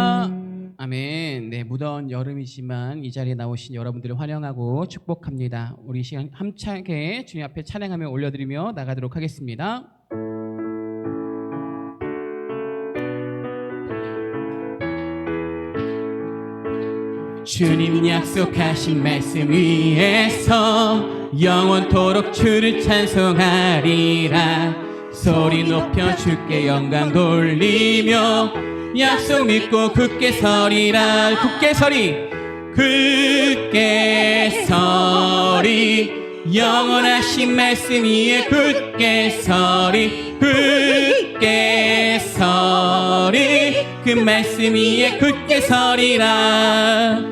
할렐루야. 아멘. 네, 무더운 여름이지만 이 자리에 나오신 여러분들을 환영하고 축복합니다. 우리 시간 함차게 주님 앞에 찬양하며 올려드리며 나가도록 하겠습니다. 주님 약속하신 말씀 위에서 영원토록 주를 찬송하리라. 소리 높여 주께 영광 돌리며 약속 믿고 굳게 서리라. 굳게 서리, 굳게 서리. 영원하신 말씀 위에 굳게 서리, 굳게 서리. 그 말씀 위에 굳게 서리라.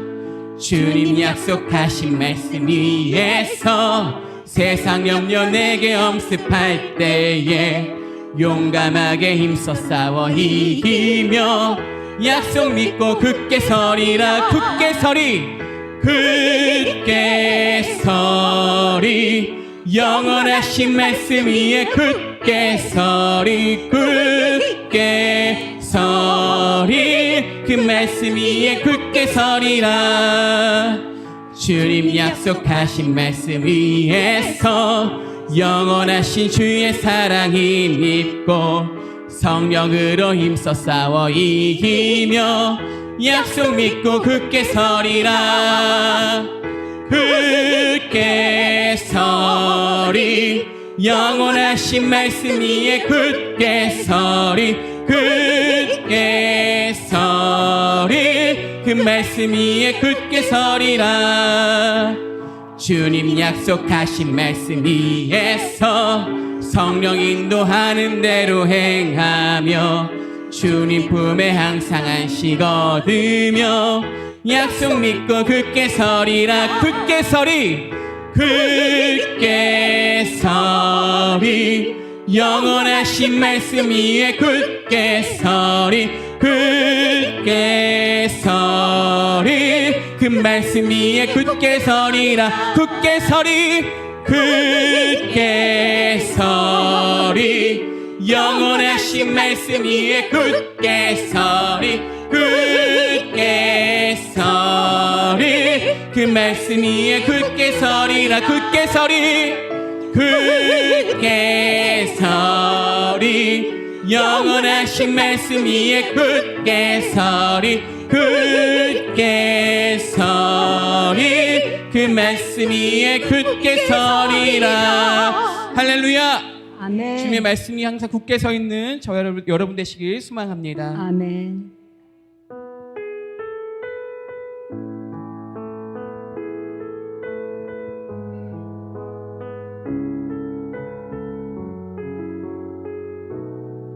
주님 약속하신 말씀 위에서 세상 염려 내게 엄습할 때에 용감하게 힘써 싸워 이기며 약속 믿고 굳게 서리라. 굳게 서리, 굳게 서리. 영원하신 말씀 위에 굳게 서리, 굳게 서리. 그 말씀 위에 굳게 서리라. 주님 약속하신 말씀 위에서 영원하신 주의 사랑 힘입고 성령으로 힘써 싸워 이기며 약속 믿고 굳게 서리라. 굳게 서리. 영원하신 말씀 위에 굳게 서리, 굳게 서리. 그 말씀 위에 굳게 서리라. 주님 약속하신 말씀 위에서 성령 인도하는 대로 행하며 주님 품에 항상 안식 얻으며 약속 믿고 굳게 서리라. 굳게 서리, 굳게 서리. 영원하신 말씀 위에 굳게 서리, 굳게 서리. 그 말씀 위에 굳게 서리라. 굳게 서리, 굳게 서리. 영원하신 말씀 위에 굳게 서리, 굳게 서리. 그 말씀 위에 굳게 서리라. 굳게 서리, 굳게 서리. 영원하신 말씀 위에 굳게 서리, 굳게 서리. 그 말씀 위에 굳게 서리라. 할렐루야. 아멘. 주님의 말씀이 항상 굳게 서 있는 저 여러분 되시길 소망합니다. 아멘.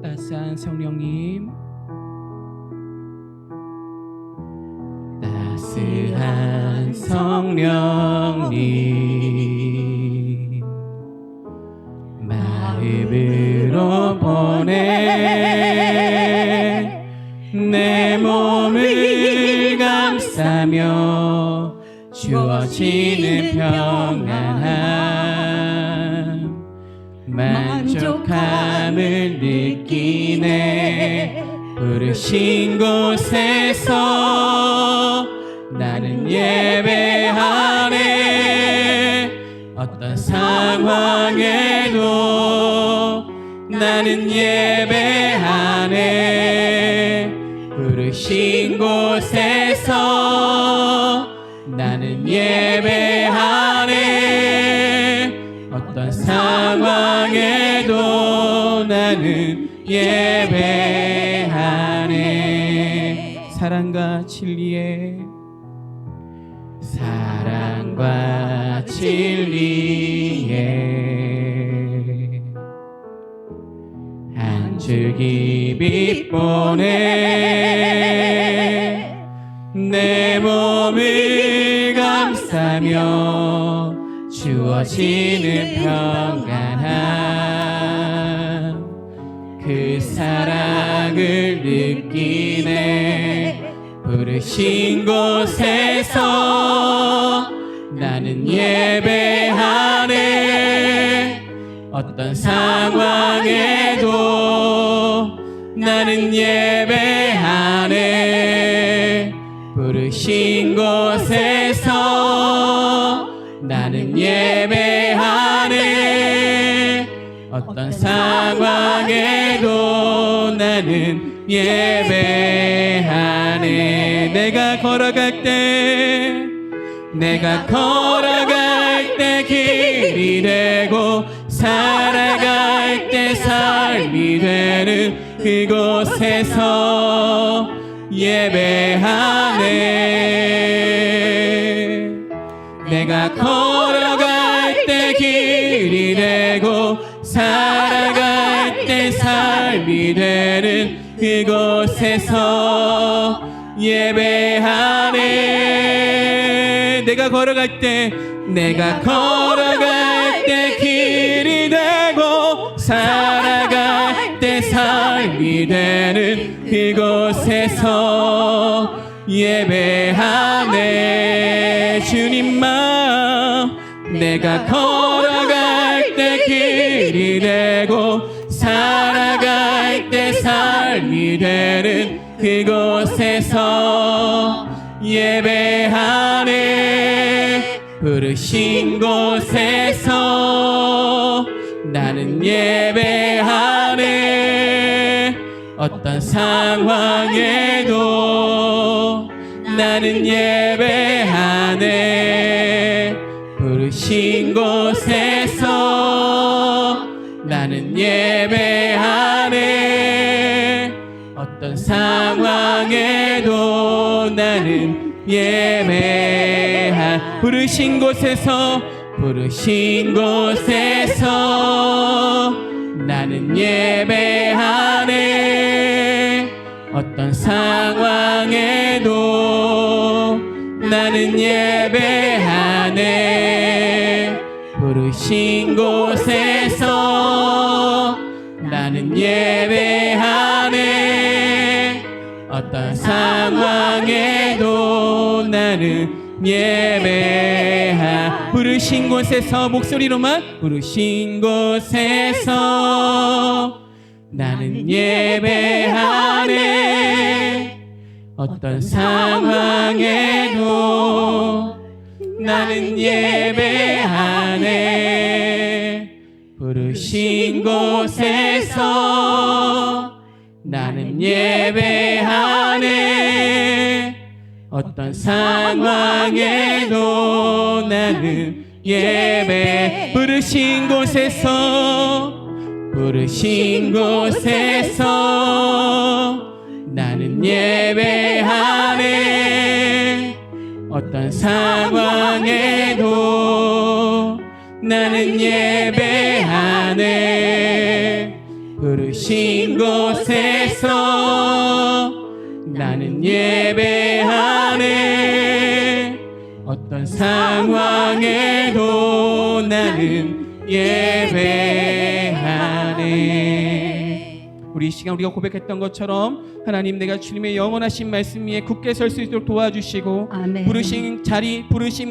따스한 성령님, 따스한 성령님, 마음으로 보내 내 몸을 감싸며 주어지는 평안함, 만족함을 느끼네. 부르신 곳에서 나는 예배하네. 어떤 상황에도 나는 예배하네. 부르신 곳에서 나는 예배하네. 어떤 상황에도 나는 예배하네. 사랑과 진리에, 사랑과 진리에 한 줄기 빛 보내 내 몸을 감싸며 주어지는 평안함, 그 사랑을 느끼네. 부르신 곳에서 나는 예배하네. 어떤 상황에도 나는 예배하네. 부르신 곳에서 나는 예배하네. 어떤 상황에도 나는 예배하네. 내가 걸어갈 때 길이 되고 살아갈 때 삶이 되는 그곳에서 예배하네. 내가 걸어갈 때 길이 되고 살아갈 때 삶이 되는 그곳에서 예배하네. 내가 걸어갈 때 길이 되고 살아갈 때 삶이 되는 그곳에서 예배하네. 주님만 내가 걸어갈 때 길이 되고 살아갈 때 삶이 되는 그곳에서 예배하네. 부르신 곳에서 나는 예배하네. 어떤 상황에도 나는 예배하네. 부르신 곳에서 나는 예배하네. 어떤 상황에도 나는 부르신 곳에서 나는 예배하네. 어떤 상황에도 나는 예배하네. 부르신 곳에서 나는 예배하네. 어떤 상황에도 나는 부르신 곳에서 목소리로만 부르신 곳에서 나는 예배하네. 어떤 상황에도 나는 예배하네. 부르신 곳에서 나는 예배하네. 어떤 상황에도 나는 부르신 곳에서 나는 예배하네. 어떤 상황에도 나는 예배하네. 부르신 곳에서 나는 예배하네. 어떤 상황에도 나는 예배하네. 우리 이 시간 우리가 고백했던 것처럼 하나님, 내가 주님의 영원하신 말씀 위에 굳게 설 수 있도록 도와주시고, 아멘. 부르신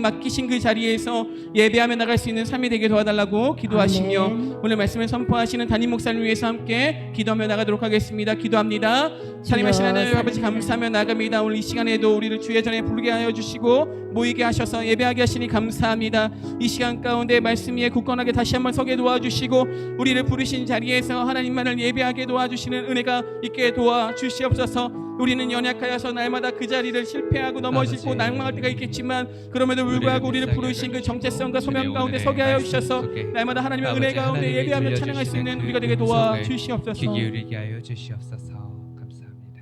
맡기신 그 자리에서 예배하며 나갈 수 있는 삶이 되게 도와달라고 기도하시며, 아멘. 오늘 말씀을 선포하시는 담임 목사님 위해서 함께 기도하며 나가도록 하겠습니다. 기도합니다. 살림하신 하나님 아버지, 감사하며 나갑니다. 오늘 이 시간에도 우리를 주의 전에 부르게 하여 주시고 모이게 하셔서 예배하게 하시니 감사합니다. 이 시간 가운데 말씀 위에 굳건하게 다시 한번 서게 도와주시고, 우리를 부르신 자리에서 하나님만을 예배하게 도와주시는 은혜가 있게 도와주시옵소서. 우리는 연약하여서 날마다 그 자리를 실패하고 넘어지고 낭망할 때가 있겠지만, 그럼에도 불구하고 우리를 부르신 그 정체성과 소명 가운데 서게 하여 주셔서 날마다 하나님의 은혜 가운데 예배하며 찬양할 수 있는 우리가 되게 도와주시옵소서. 귀 기울이게 하여 주시옵소서. 감사합니다.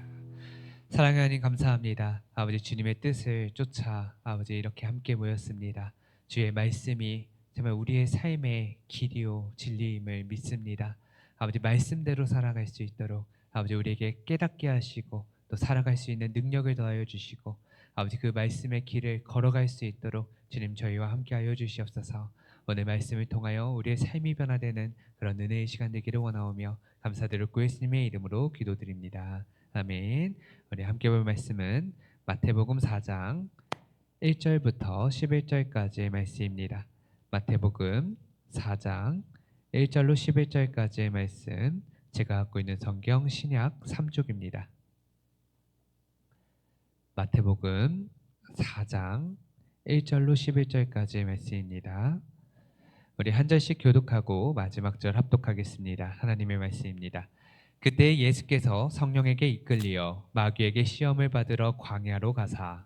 사랑하는 하나님, 감사합니다. 아버지, 주님의 뜻을 쫓아 아버지 이렇게 함께 모였습니다. 주의 말씀이 정말 우리의 삶의 길이요 진리임을 믿습니다. 아버지, 말씀대로 살아갈 수 있도록 아버지 우리에게 깨닫게 하시고 또 살아갈 수 있는 능력을 더하여 주시고, 아버지 그 말씀의 길을 걸어갈 수 있도록 주님 저희와 함께 하여 주시옵소서. 오늘 말씀을 통하여 우리의 삶이 변화되는 그런 은혜의 시간 되기를 원하오며 감사드리고 예수님의 이름으로 기도드립니다. 아멘. 우리 함께 볼 말씀은 마태복음 4장 1절부터 11절까지의 말씀입니다. 마태복음 4장 1절로 11절까지의 말씀, 제가 갖고 있는 성경 신약 3쪽입니다. 마태복음 4장 1절로 11절까지의 말씀입니다. 우리 한 절씩 교독하고 마지막 절 합독하겠습니다. 하나님의 말씀입니다. 그때 예수께서 성령에게 이끌리어 마귀에게 시험을 받으러 광야로 가사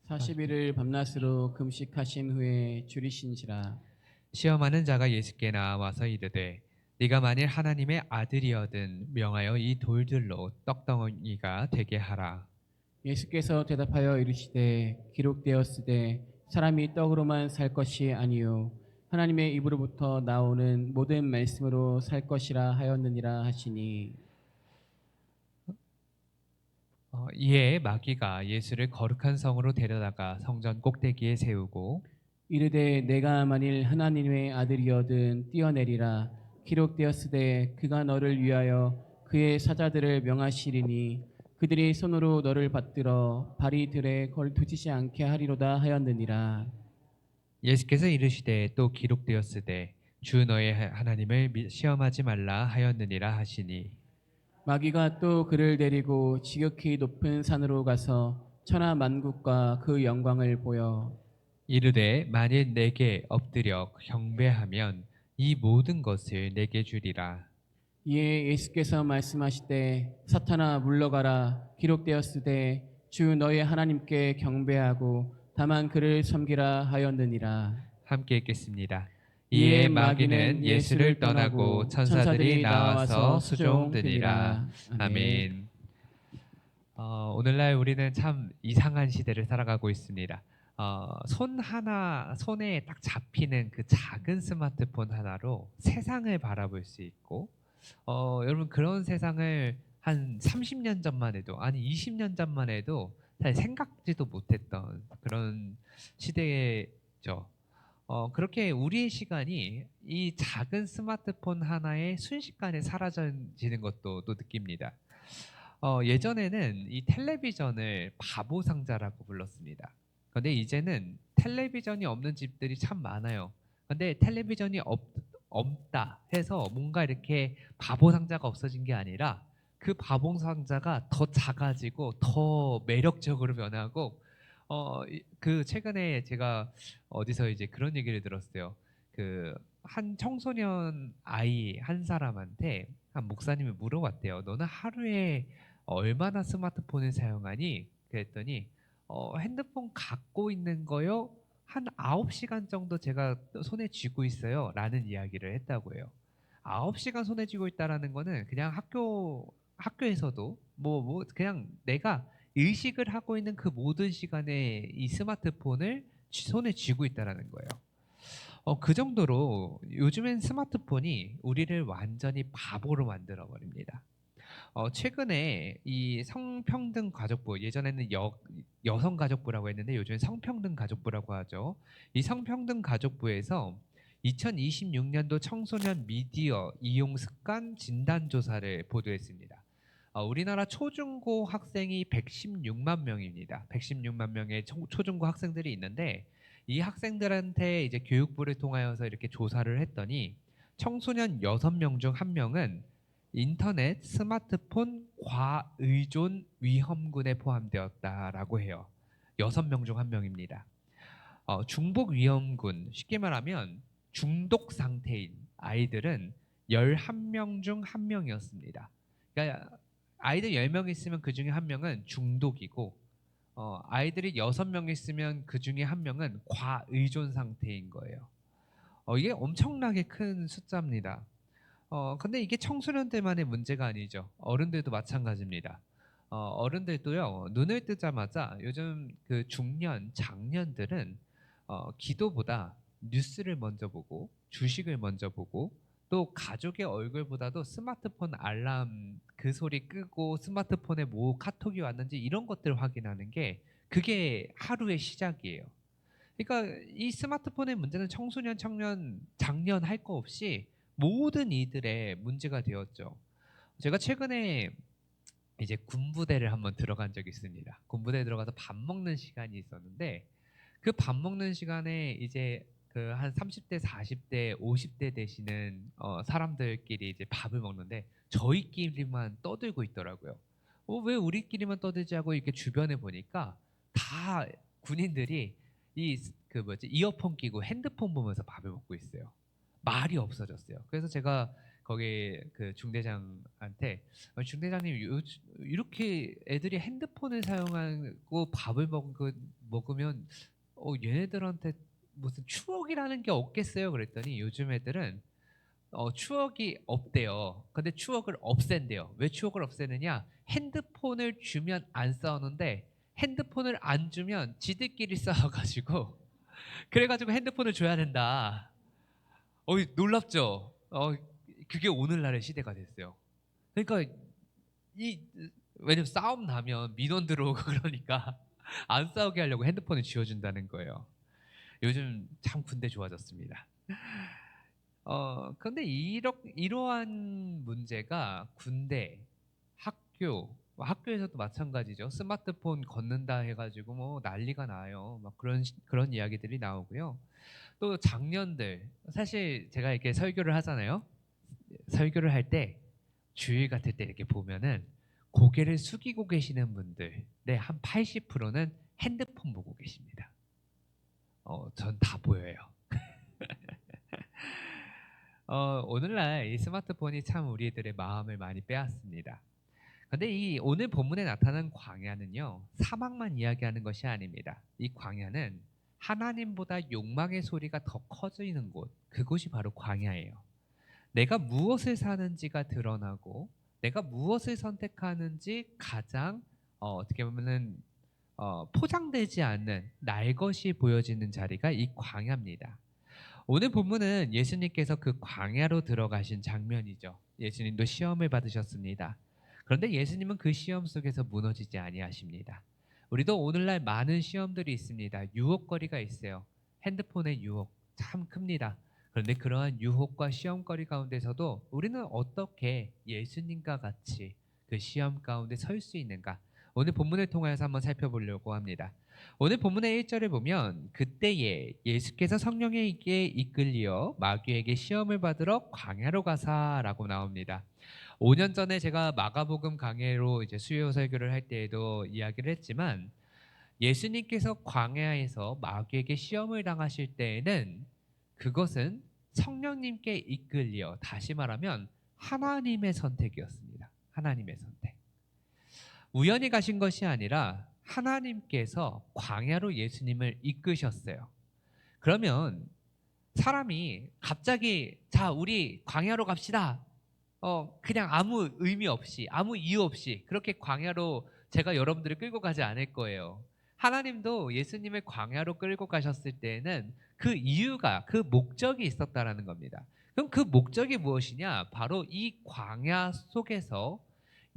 40일을 밤낮으로 금식하신 후에 줄이신지라. 시험하는 자가 예수께 나와서 이르되 네가 만일 하나님의 아들이어든 명하여 이 돌들로 떡덩이가 되게 하라. 예수께서 대답하여 이르시되 기록되었으되 사람이 떡으로만 살 것이 아니요 하나님의 입으로부터 나오는 모든 말씀으로 살 것이라 하였느니라 하시니. 이에 마귀가 예수를 거룩한 성으로 데려다가 성전 꼭대기에 세우고 이르되 내가 만일 하나님의 아들이어든 뛰어내리라. 기록되었으되 그가 너를 위하여 그의 사자들을 명하시리니 그들이 손으로 너를 받들어 발이 들에 걸두지지 않게 하리로다 하였느니라. 예수께서 이르시되 또 기록되었으되 주 너의 하나님을 시험하지 말라 하였느니라 하시니 마귀가 또 그를 데리고 지극히 높은 산으로 가서 천하 만국과 그 영광을 보여 이르되 만일 내게 엎드려 경배하면 이 모든 것을 내게 주리라. 이에 예수께서 말씀하시되 사탄아 물러가라. 기록되었으되 주 너의 하나님께 경배하고 다만 그를 섬기라 하였느니라. 함께 읽겠습니다. 이에 이에 마귀는 예수를 떠나고 천사들이 나와서 수종드니라. 아멘. 오늘날 우리는 참 이상한 시대를 살아가고 있습니다. 손에 딱 잡히는 그 작은 스마트폰 하나로 세상을 바라볼 수 있고, 여러분 그런 세상을 한 30년 전만 해도, 아니 20년 전만 해도 사실 생각지도 못했던 그런 시대죠. 그렇게 우리의 시간이 이 작은 스마트폰 하나에 순식간에 사라지는 것도 또 느낍니다. 예전에는 이 텔레비전을 바보 상자라고 불렀습니다. 근데 이제는 텔레비전이 없는 집들이 참 많아요. 근데 텔레비전이 없다 해서 뭔가 이렇게 바보 상자가 없어진 게 아니라 그 바보 상자가 더 작아지고 더 매력적으로 변하고 그 최근에 제가 어디서 이제 그런 얘기를 들었어요. 그 한 청소년 아이 한 사람한테 한 목사님이 물어봤대요. 너는 하루에 얼마나 스마트폰을 사용하니? 그랬더니 핸드폰 갖고 있는 거요? 한 9시간 정도 제가 손에 쥐고 있어요. 라는 이야기를 했다고 해요. 9시간 손에 쥐고 있다라는 거는 그냥 학교에서도 그냥 내가 의식을 하고 있는 그 모든 시간에 이 스마트폰을 손에 쥐고 있다라는 거예요. 그 정도로 요즘엔 스마트폰이 우리를 완전히 바보로 만들어 버립니다. 최근에 이 성평등 가족부, 예전에는 여성 가족부라고 했는데 요즘엔 성평등 가족부라고 하죠. 이 성평등 가족부에서 2026년도 청소년 미디어 이용 습관 진단 조사를 보도했습니다. 우리나라 초중고 학생이 116만 명입니다. 116만 명의 초중고 학생들이 있는데 이 학생들한테 이제 교육부를 통하여서 이렇게 조사를 했더니 청소년 6명 중 1명은 인터넷, 스마트폰 과의존 위험군에 포함되었다라고 해요. 6명 중 1명입니다. 중복 위험군, 쉽게 말하면 중독 상태인 아이들은 11명 중 1명이었습니다. 그러니까 아이들 10명 있으면 그 중에 1명은 중독이고 아이들이 6명 있으면 그 중에 1명은 과의존 상태인 거예요. 이게 엄청나게 큰 숫자입니다. 근데 이게 청소년들만의 문제가 아니죠. 어른들도 마찬가지입니다. 어른들도요, 눈을 뜨자마자 요즘 그 중년, 장년들은 기도보다 뉴스를 먼저 보고 주식을 먼저 보고 또 가족의 얼굴보다도 스마트폰 알람 그 소리 끄고 스마트폰에 뭐 카톡이 왔는지 이런 것들을 확인하는 게 그게 하루의 시작이에요. 그러니까 이 스마트폰의 문제는 청소년, 청년, 장년 할 거 없이 모든 이들의 문제가 되었죠. 제가 최근에 이제 군부대를 한번 들어간 적이 있습니다. 군부대에 들어가서 밥 먹는 시간이 있었는데 그 밥 먹는 시간에 이제 그 한 30대, 40대, 50대 되시는 사람들끼리 이제 밥을 먹는데 저희끼리만 떠들고 있더라고요. 왜 우리끼리만 떠들지 하고 이렇게 주변에 보니까 다 군인들이 그 이어폰 끼고 핸드폰 보면서 밥을 먹고 있어요. 말이 없어졌어요. 그래서 제가 거기 그 중대장한테 중대장님 이렇게 애들이 핸드폰을 사용하고 밥을 먹으면 얘네들한테 무슨 추억이라는 게 없겠어요? 그랬더니 요즘 애들은 추억이 없대요. 근데 추억을 없앤대요. 왜 추억을 없애느냐? 핸드폰을 주면 안 싸우는데 핸드폰을 안 주면 지들끼리 싸워가지고 그래가지고 핸드폰을 줘야 된다. 놀랍죠? 그게 오늘날의 시대가 됐어요. 그러니까 왜냐면 싸움 나면 민원 들어오고 그러니까 안 싸우게 하려고 핸드폰을 쥐어준다는 거예요. 요즘 참 군대 좋아졌습니다. 그런데 이러한 문제가 군대, 학교에서도 마찬가지죠. 스마트폰 걷는다 해가지고 뭐 난리가 나요. 막 그런 이야기들이 나오고요. 또 장년들, 사실 제가 이렇게 설교를 하잖아요. 설교를 할 때 주일 같을 때 이렇게 보면은 고개를 숙이고 계시는 분들의 한 80%는 핸드폰 보고 계십니다. 전 다 보여요. 오늘날 이 스마트폰이 참 우리들의 마음을 많이 빼앗습니다. 근데 이 오늘 본문에 나타난 광야는요, 사막만 이야기하는 것이 아닙니다. 이 광야는 하나님보다 욕망의 소리가 더 커지는 곳, 그곳이 바로 광야예요. 내가 무엇을 사는지가 드러나고 내가 무엇을 선택하는지 가장 어떻게 보면은 포장되지 않는 날 것이 보여지는 자리가 이 광야입니다. 오늘 본문은 예수님께서 그 광야로 들어가신 장면이죠. 예수님도 시험을 받으셨습니다. 그런데 예수님은 그 시험 속에서 무너지지 아니하십니다. 우리도 오늘날 많은 시험들이 있습니다. 유혹거리가 있어요. 핸드폰의 유혹 참 큽니다. 그런데 그러한 유혹과 시험거리 가운데서도 우리는 어떻게 예수님과 같이 그 시험 가운데 설 수 있는가? 오늘 본문을 통해서 한번 살펴보려고 합니다. 오늘 본문의 1절에 보면 그때에 예수께서 성령에게 이끌리어 마귀에게 시험을 받으러 광야로 가사라고 나옵니다. 5년 전에 제가 마가복음 강해로 이제 수요 설교를 할 때에도 이야기를 했지만 예수님께서 광야에서 마귀에게 시험을 당하실 때에는 그것은 성령님께 이끌려 다시 말하면 하나님의 선택이었습니다. 하나님의 선택. 우연히 가신 것이 아니라 하나님께서 광야로 예수님을 이끄셨어요. 그러면 사람이 갑자기 자 우리 광야로 갑시다. 그냥 아무 의미 없이 아무 이유 없이 그렇게 광야로 제가 여러분들을 끌고 가지 않을 거예요. 하나님도 예수님을 광야로 끌고 가셨을 때에는 그 이유가 그 목적이 있었다라는 겁니다. 그럼 그 목적이 무엇이냐? 바로 이 광야 속에서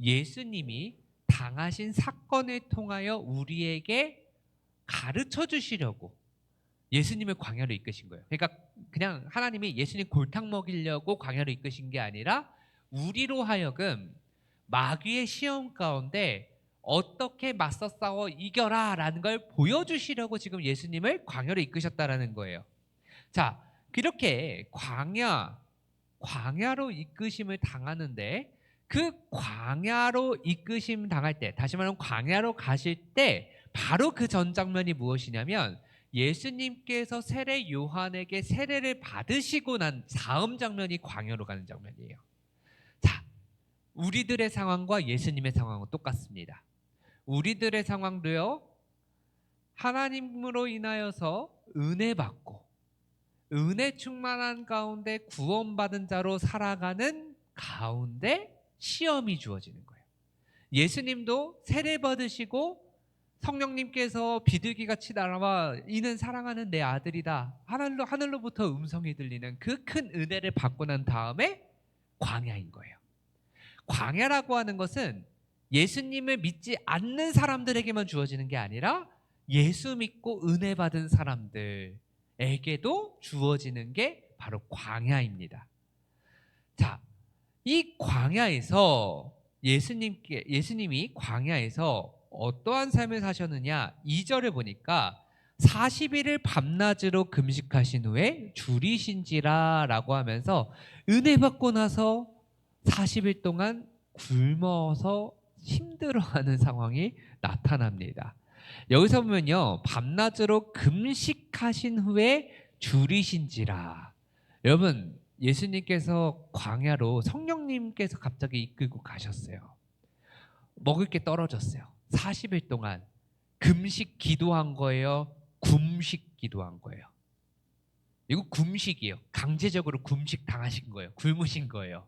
예수님이 당하신 사건을 통하여 우리에게 가르쳐 주시려고 예수님을 광야로 이끄신 거예요. 그러니까 그냥 하나님이 예수님 골탕 먹이려고 광야로 이끄신 게 아니라 우리로 하여금 마귀의 시험 가운데 어떻게 맞서 싸워 이겨라 라는 걸 보여주시려고 지금 예수님을 광야로 이끄셨다라는 거예요. 자, 그렇게 광야로 이끄심을 당하는데 그 광야로 이끄심 당할 때, 다시 말하면 광야로 가실 때 바로 그 전 장면이 무엇이냐면 예수님께서 세례 요한에게 세례를 받으시고 난 다음 장면이 광야로 가는 장면이에요. 자, 우리들의 상황과 예수님의 상황은 똑같습니다. 우리들의 상황도요, 하나님으로 인하여서 은혜 받고 은혜 충만한 가운데 구원받은 자로 살아가는 가운데 시험이 주어지는 거예요. 예수님도 세례 받으시고 성령님께서 비둘기같이 날아와 이는 사랑하는 내 아들이다. 하늘로부터 음성이 들리는 그 큰 은혜를 받고 난 다음에 광야인 거예요. 광야라고 하는 것은 예수님을 믿지 않는 사람들에게만 주어지는 게 아니라 예수 믿고 은혜 받은 사람들에게도 주어지는 게 바로 광야입니다. 자, 이 광야에서 예수님이 광야에서 어떠한 삶을 사셨느냐? 2절을 보니까 40일을 밤낮으로 금식하신 후에 줄이신지라 라고 하면서 은혜 받고 나서 40일 동안 굶어서 힘들어하는 상황이 나타납니다. 여기서 보면요, 밤낮으로 금식하신 후에 줄이신지라. 여러분, 예수님께서 광야로 성령님께서 갑자기 이끌고 가셨어요. 먹을 게 떨어졌어요. 40일 동안 금식 기도한 거예요? 굶식 기도한 거예요? 이거 굶식이에요. 강제적으로 금식 당하신 거예요. 굶으신 거예요.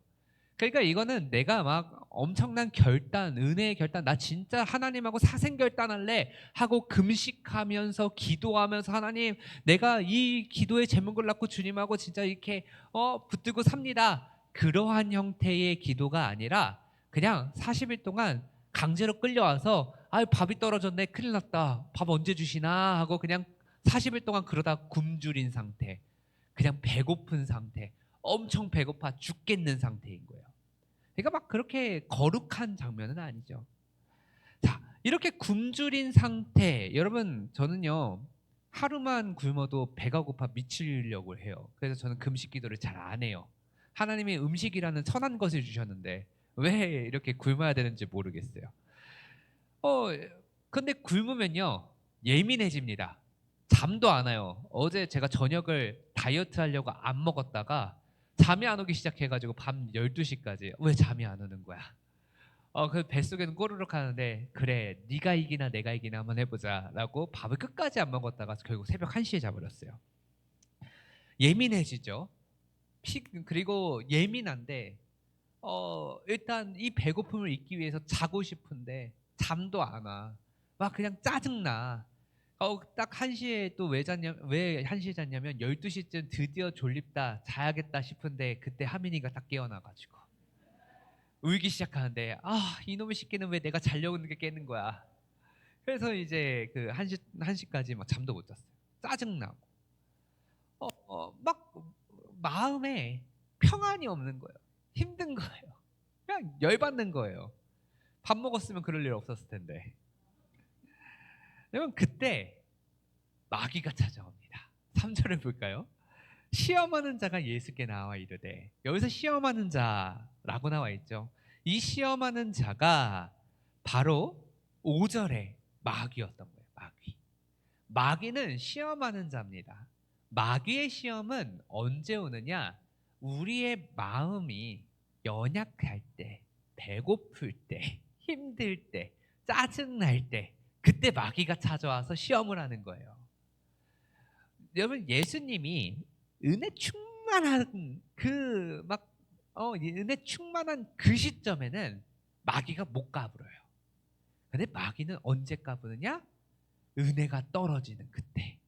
그러니까 이거는 내가 막 엄청난 결단, 은혜의 결단, 나 진짜 하나님하고 사생결단할래 하고 금식하면서 기도하면서 하나님, 내가 이 기도의 제목을 갖고 주님하고 진짜 이렇게 붙들고 삽니다. 그러한 형태의 기도가 아니라 그냥 40일 동안 강제로 끌려와서 밥이 떨어졌네, 큰일 났다, 밥 언제 주시나 하고 그냥 40일 동안 그러다 굶주린 상태, 그냥 배고픈 상태, 엄청 배고파 죽겠는 상태인 거예요. 그러니까 막 그렇게 거룩한 장면은 아니죠. 자, 이렇게 굶주린 상태, 여러분 저는요 하루만 굶어도 배가 고파 미치려고 해요. 그래서 저는 금식 기도를 잘 안 해요. 하나님이 음식이라는 선한 것을 주셨는데 왜 이렇게 굶어야 되는지 모르겠어요. 근데 굶으면요 예민해집니다. 잠도 안 와요. 어제 제가 저녁을 다이어트 하려고 안 먹었다가 잠이 안 오기 시작해가지고 밤 12시까지 왜 잠이 안 오는 거야? 그 뱃속에는 꼬르륵 하는데 그래 네가 이기나 내가 이기나 한번 해보자 라고 밥을 끝까지 안 먹었다가 결국 새벽 1시에 자버렸어요. 예민해지죠. 그리고 예민한데 일단 이 배고픔을 잊기 위해서 자고 싶은데 잠도 안 와. 막 그냥 짜증나. 딱 1시에 또 왜 1시에 잤냐면 12시쯤 드디어 졸립다 자야겠다 싶은데 그때 하민이가 딱 깨어나가지고 울기 시작하는데 이놈의 새끼는 왜 내가 자려고 하는 게 깨는 거야. 그래서 이제 그 1시까지 막 잠도 못 잤어요. 짜증나고 막 마음에 평안이 없는 거예요. 힘든 거예요. 그냥 열받는 거예요. 밥 먹었으면 그럴 일 없었을 텐데. 여러분 그때 마귀가 찾아옵니다. 3절을 볼까요? 시험하는 자가 예수께 나와 이르되, 여기서 시험하는 자라고 나와 있죠. 이 시험하는 자가 바로 5절에 마귀였던 거예요. 마귀는 시험하는 자입니다. 마귀의 시험은 언제 오느냐? 우리의 마음이 연약할 때, 배고플 때, 힘들 때, 짜증날 때, 그때 마귀가 찾아와서 시험을 하는 거예요. 여러분 예수님이 은혜 충만한 은혜 충만한 그 시점에는 마귀가 못 까불어요. 근데 마귀는 언제 까부느냐? 은혜가 떨어지는 그때.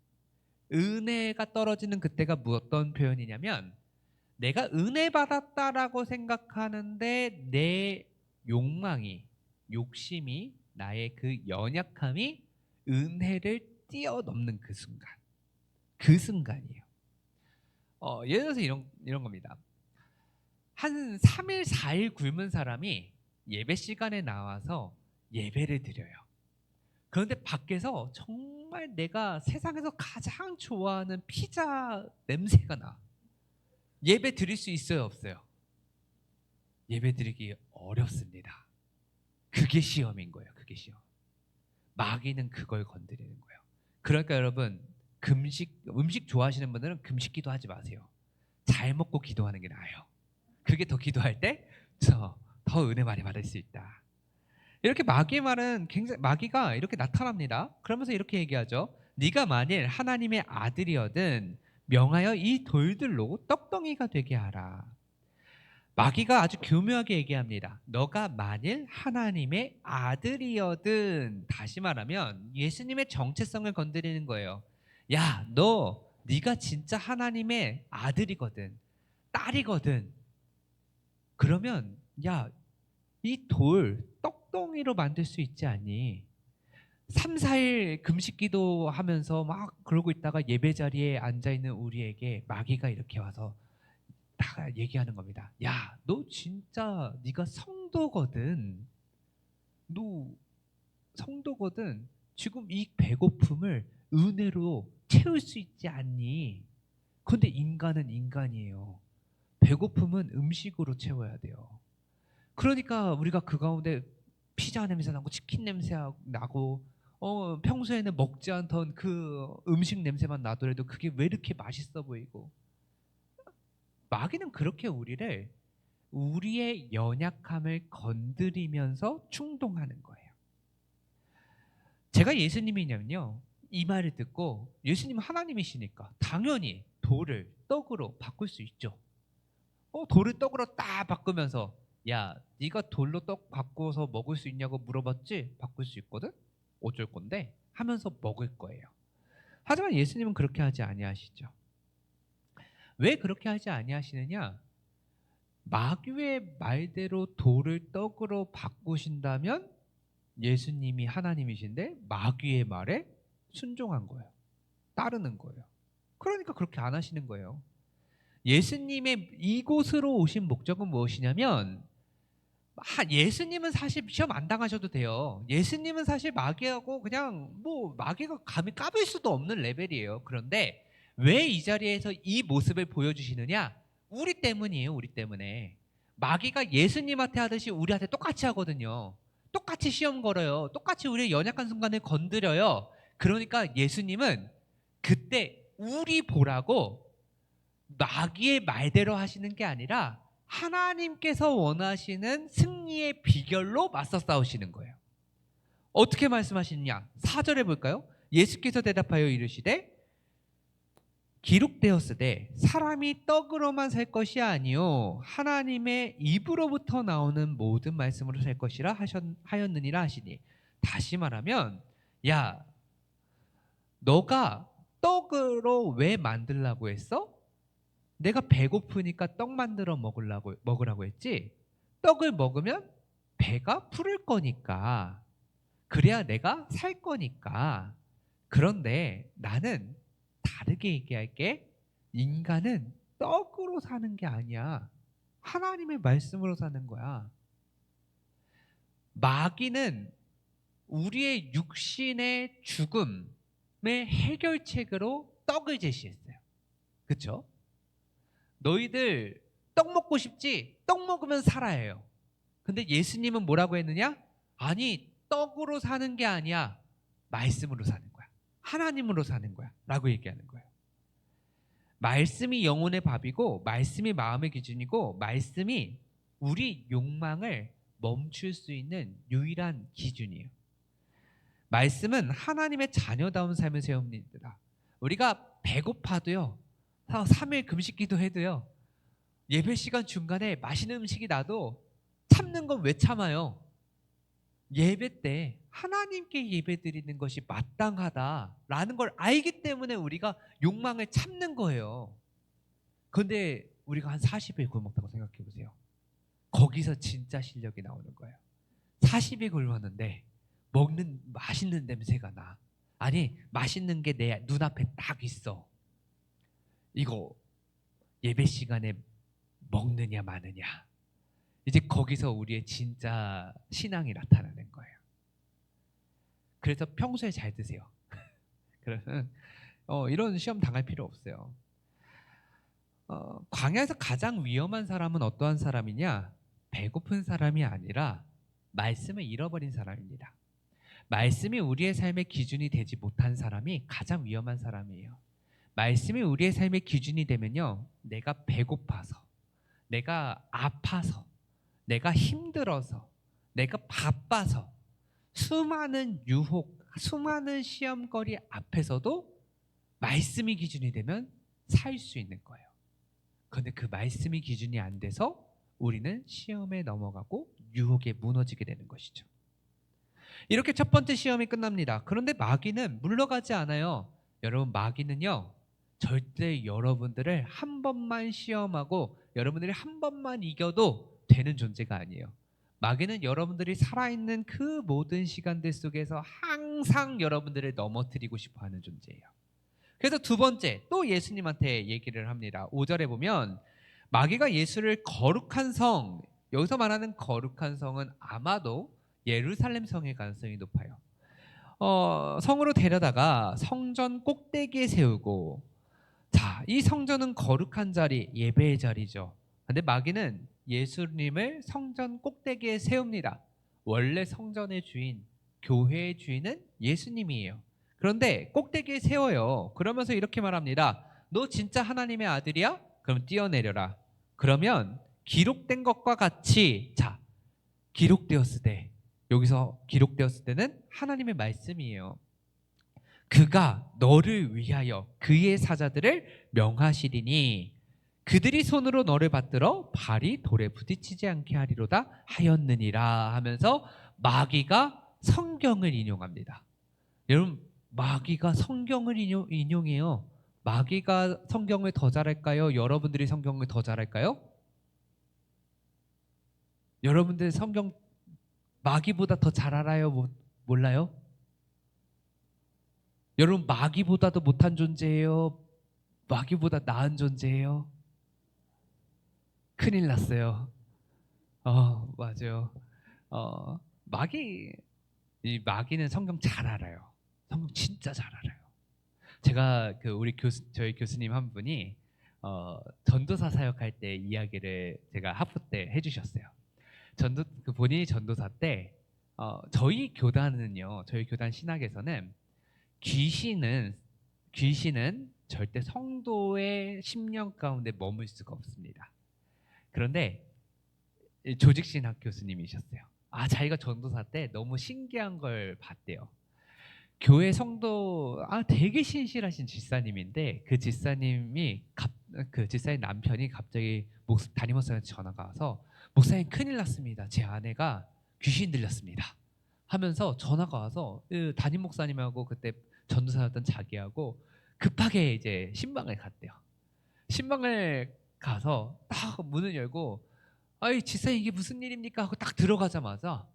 은혜가 떨어지는 그때가 어떤 표현이냐면 내가 은혜 받았다라고 생각하는데 내 욕심이 나의 그 연약함이 은혜를 뛰어넘는 그 순간이에요. 예를 들어서 이런 겁니다. 한 3일 4일 굶은 사람이 예배 시간에 나와서 예배를 드려요. 그런데 밖에서 정말 내가 세상에서 가장 좋아하는 피자 냄새가 나. 예배 드릴 수 있어요, 없어요? 예배 드리기 어렵습니다. 그게 시험인 거예요. 그게 시험. 마귀는 그걸 건드리는 거예요. 그러니까 여러분 음식 좋아하시는 분들은 금식 기도하지 마세요. 잘 먹고 기도하는 게 나아요. 그게 더 기도할 때 더 은혜 많이 받을 수 있다. 이렇게 마귀가 이렇게 나타납니다. 그러면서 이렇게 얘기하죠. 네가 만일 하나님의 아들이어든 명하여 이 돌들로 떡덩이가 되게 하라. 마귀가 아주 교묘하게 얘기합니다. 너가 만일 하나님의 아들이어든, 다시 말하면 예수님의 정체성을 건드리는 거예요. 야, 네가 진짜 하나님의 아들이거든, 딸이거든. 그러면 야, 이 돌 떡덩이로 만들 수 있지 않니? 3, 4일 금식 기도하면서 막 그러고 있다가 예배 자리에 앉아있는 우리에게 마귀가 이렇게 와서 다 얘기하는 겁니다. 야, 너 진짜 네가 성도거든. 너 성도거든. 지금 이 배고픔을 은혜로 채울 수 있지 않니? 근데 인간은 인간이에요. 배고픔은 음식으로 채워야 돼요. 그러니까 우리가 그 가운데 피자 냄새 나고 치킨 냄새 나고 평소에는 먹지 않던 그 음식 냄새만 나더라도 그게 왜 이렇게 맛있어 보이고. 마귀는 그렇게 우리의 연약함을 건드리면서 충동하는 거예요. 제가 예수님이냐면요, 이 말을 듣고 예수님은 하나님이시니까 당연히 돌을 떡으로 바꿀 수 있죠. 돌을 떡으로 딱 바꾸면서 야, 네가 돌로 떡 바꿔서 먹을 수 있냐고 물어봤지? 바꿀 수 있거든? 어쩔 건데? 하면서 먹을 거예요. 하지만 예수님은 그렇게 하지 아니하시죠. 왜 그렇게 하지 아니하시느냐? 마귀의 말대로 돌을 떡으로 바꾸신다면 예수님이 하나님이신데 마귀의 말에 순종한 거예요. 따르는 거예요. 그러니까 그렇게 안 하시는 거예요. 예수님의 이곳으로 오신 목적은 무엇이냐면, 예수님은 사실 시험 안 당하셔도 돼요. 예수님은 사실 마귀하고 그냥 마귀가 감히 까불 수도 없는 레벨이에요. 그런데 왜 이 자리에서 이 모습을 보여주시느냐? 우리 때문이에요. 우리 때문에. 마귀가 예수님한테 하듯이 우리한테 똑같이 하거든요. 똑같이 시험 걸어요. 똑같이 우리의 연약한 순간을 건드려요. 그러니까 예수님은 그때 우리 보라고 마귀의 말대로 하시는 게 아니라 하나님께서 원하시는 승리의 비결로 맞서 싸우시는 거예요. 어떻게 말씀하시느냐? 4절에 볼까요? 예수께서 대답하여 이르시되 기록되었으되 사람이 떡으로만 살 것이 아니요 하나님의 입으로부터 나오는 모든 말씀으로 살 것이라 하였느니라 하시니, 다시 말하면 야, 너가 떡으로 왜 만들라고 했어? 내가 배고프니까 떡 만들어 먹으라고 했지. 떡을 먹으면 배가 부를 거니까, 그래야 내가 살 거니까. 그런데 나는 다르게 얘기할게. 인간은 떡으로 사는 게 아니야. 하나님의 말씀으로 사는 거야. 마귀는 우리의 육신의 죽음의 해결책으로 떡을 제시했어요. 그렇죠? 너희들 떡 먹고 싶지? 떡 먹으면 살아요. 근데 예수님은 뭐라고 했느냐? 아니, 떡으로 사는 게 아니야. 말씀으로 사는 거야. 하나님으로 사는 거야. 라고 얘기하는 거예요. 말씀이 영혼의 밥이고, 말씀이 마음의 기준이고, 말씀이 우리 욕망을 멈출 수 있는 유일한 기준이에요. 말씀은 하나님의 자녀다운 삶을 세웁니다. 우리가 배고파도요, 3일 금식기도 해도요, 예배 시간 중간에 맛있는 음식이 나도 참는 건 왜 참아요? 예배 때 하나님께 예배 드리는 것이 마땅하다라는 걸 알기 때문에 우리가 욕망을 참는 거예요. 그런데 우리가 한 40일 굶었다고 생각해 보세요. 거기서 진짜 실력이 나오는 거예요. 40일 굶었는데 먹는 맛있는 냄새가 나. 아니, 맛있는 게 내 눈앞에 딱 있어. 이거 예배 시간에 먹느냐 마느냐. 이제 거기서 우리의 진짜 신앙이 나타나는 거예요. 그래서 평소에 잘 드세요. 그러면 이런 시험 당할 필요 없어요. 광야에서 가장 위험한 사람은 어떠한 사람이냐? 배고픈 사람이 아니라 말씀을 잃어버린 사람입니다. 말씀이 우리의 삶의 기준이 되지 못한 사람이 가장 위험한 사람이에요. 말씀이 우리의 삶의 기준이 되면요, 내가 배고파서, 내가 아파서, 내가 힘들어서, 내가 바빠서, 수많은 유혹, 수많은 시험거리 앞에서도 말씀이 기준이 되면 살 수 있는 거예요. 그런데 그 말씀이 기준이 안 돼서 우리는 시험에 넘어가고 유혹에 무너지게 되는 것이죠. 이렇게 첫 번째 시험이 끝납니다. 그런데 마귀는 물러가지 않아요. 여러분, 마귀는요, 절대 여러분들을 한 번만 시험하고 여러분들이 한 번만 이겨도 되는 존재가 아니에요. 마귀는 여러분들이 살아있는 그 모든 시간들 속에서 항상 여러분들을 넘어뜨리고 싶어하는 존재예요. 그래서 두 번째, 또 예수님한테 얘기를 합니다. 5절에 보면 마귀가 예수를 거룩한 성, 여기서 말하는 거룩한 성은 아마도 예루살렘 성일 가능성이 높아요. 성으로 데려다가 성전 꼭대기에 세우고, 자, 이 성전은 거룩한 자리, 예배의 자리죠. 근데 마귀는 예수님을 성전 꼭대기에 세웁니다. 원래 성전의 주인 교회의 주인은 예수님이에요. 그런데 꼭대기에 세워요. 그러면서 이렇게 말합니다. 너 진짜 하나님의 아들이야? 그럼 뛰어내려라. 그러면 기록된 것과 같이, 자, 기록되었을 때, 여기서 기록되었을 때는 하나님의 말씀이에요. 그가 너를 위하여 그의 사자들을 명하시리니 그들이 손으로 너를 받들어 발이 돌에 부딪히지 않게 하리로다 하였느니라 하면서 마귀가 성경을 인용합니다. 여러분, 마귀가 성경을 인용해요. 마귀가 성경을 더 잘할까요? 여러분들이 성경을 더 잘할까요? 여러분들 성경 마귀보다 더 잘 알아요? 몰라요? 여러분, 마귀보다도 못한 존재예요? 마귀보다 나은 존재예요? 큰일 났어요. 맞아요. 마귀는 성경 잘 알아요. 성경 진짜 잘 알아요. 제가 저희 교수님 한 분이 전도사 사역할 때 이야기를 제가 학부 때 해주셨어요. 본인이 전도사 때 저희 교단 신학에서는 귀신은 절대 성도의 심령 가운데 머물 수가 없습니다. 그런데 조직신학 교수님이셨어요. 자기가 전도사 때 너무 신기한 걸 봤대요. 교회 성도 되게 신실하신 집사님인데 그 집사님 남편이 갑자기 담임 목사님한테 전화가 와서 목사님 큰일 났습니다. 제 아내가 귀신 들렸습니다. 하면서 전화가 와서 담임 목사님하고 그때 전도사였던 자기하고 급하게 이제 신방을 갔대요. 신방을 가서 딱 문을 열고 아이 집사님 이게 무슨 일입니까? 하고 딱 들어가자마자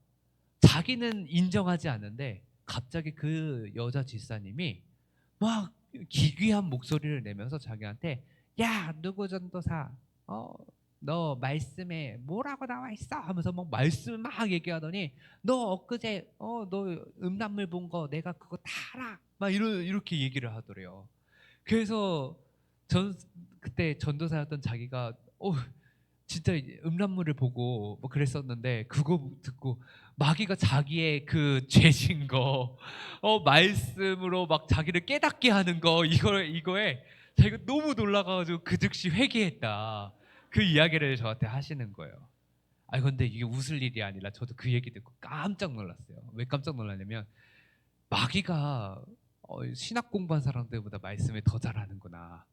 자기는 인정하지 않는데 갑자기 그 여자 집사님이 막 기괴한 목소리를 내면서 자기한테 야 누구 전도사 너 말씀에 뭐라고 나와 있어? 하면서 막 말씀을 막 얘기하더니 너 엊그제 너 음란물 본 거 내가 그거 다 알아 막 이렇게 얘기를 하더래요. 그래서 그때 전도사였던 자기가 진짜 음란물을 보고 뭐 그랬었는데 그거 듣고 마귀가 자기의 그 죄진 거 말씀으로 막 자기를 깨닫게 하는 거 이거에 자기가 너무 놀라가지고 그 즉시 회개했다. 그 이야기를 저한테 하시는 거예요. 근데 이게 웃을 일이 아니라 저도 그 얘기 듣고 깜짝 놀랐어요. 왜 깜짝 놀랐냐면 마귀가 신학 공부한 사람들보다 말씀을 더 잘하는구나.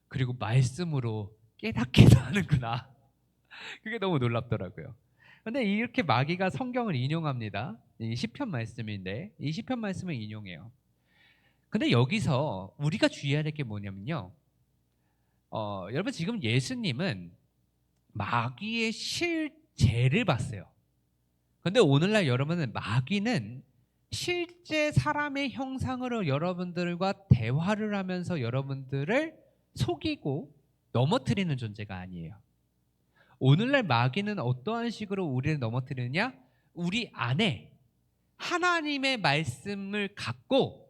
그리고 말씀으로 깨닫게도 하는구나. 그게 너무 놀랍더라고요. 근데 이렇게 마귀가 성경을 인용합니다. 이 시편 말씀인데 이 시편 말씀을 인용해요. 근데 여기서 우리가 주의해야 될 게 뭐냐면요. 여러분 지금 예수님은 마귀의 실제를 봤어요. 근데 오늘날 여러분은 마귀는 실제 사람의 형상으로 여러분들과 대화를 하면서 여러분들을 속이고 넘어뜨리는 존재가 아니에요. 오늘날 마귀는 어떠한 식으로 우리를 넘어뜨리느냐? 우리 안에 하나님의 말씀을 갖고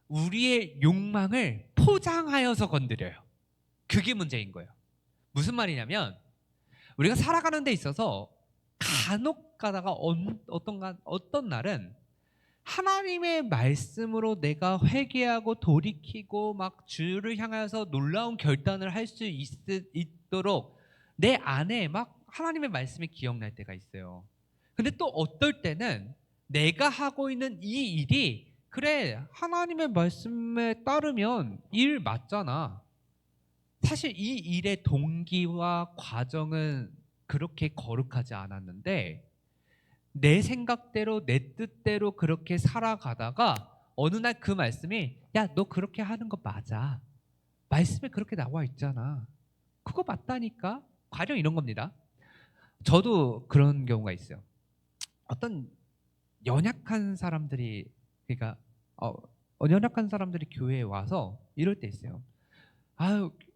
우리의 욕망을 포장하여서 건드려요. 그게 문제인 거예요. 무슨 말이냐면 우리가 살아가는 데 있어서 간혹 가다가 어떤 날은 하나님의 말씀으로 내가 회개하고 돌이키고 막 주를 향해서 놀라운 결단을 할 수 있도록 내 안에 막 하나님의 말씀이 기억날 때가 있어요. 근데 또 어떨 때는 내가 하고 있는 이 일이 그래 하나님의 말씀에 따르면 일 맞잖아. 사실 이 일의 동기와 과정은 그렇게 거룩하지 않았는데 내 생각대로 내 뜻대로 그렇게 살아가다가 어느 날 그 말씀이 야 너 그렇게 하는 거 맞아. 말씀에 그렇게 나와 있잖아. 그거 맞다니까. 과정 이런 겁니다. 저도 그런 경우가 있어요. 어떤 연약한 사람들이 그러니까 연약한 사람들이 교회에 와서 이럴 때 있어요.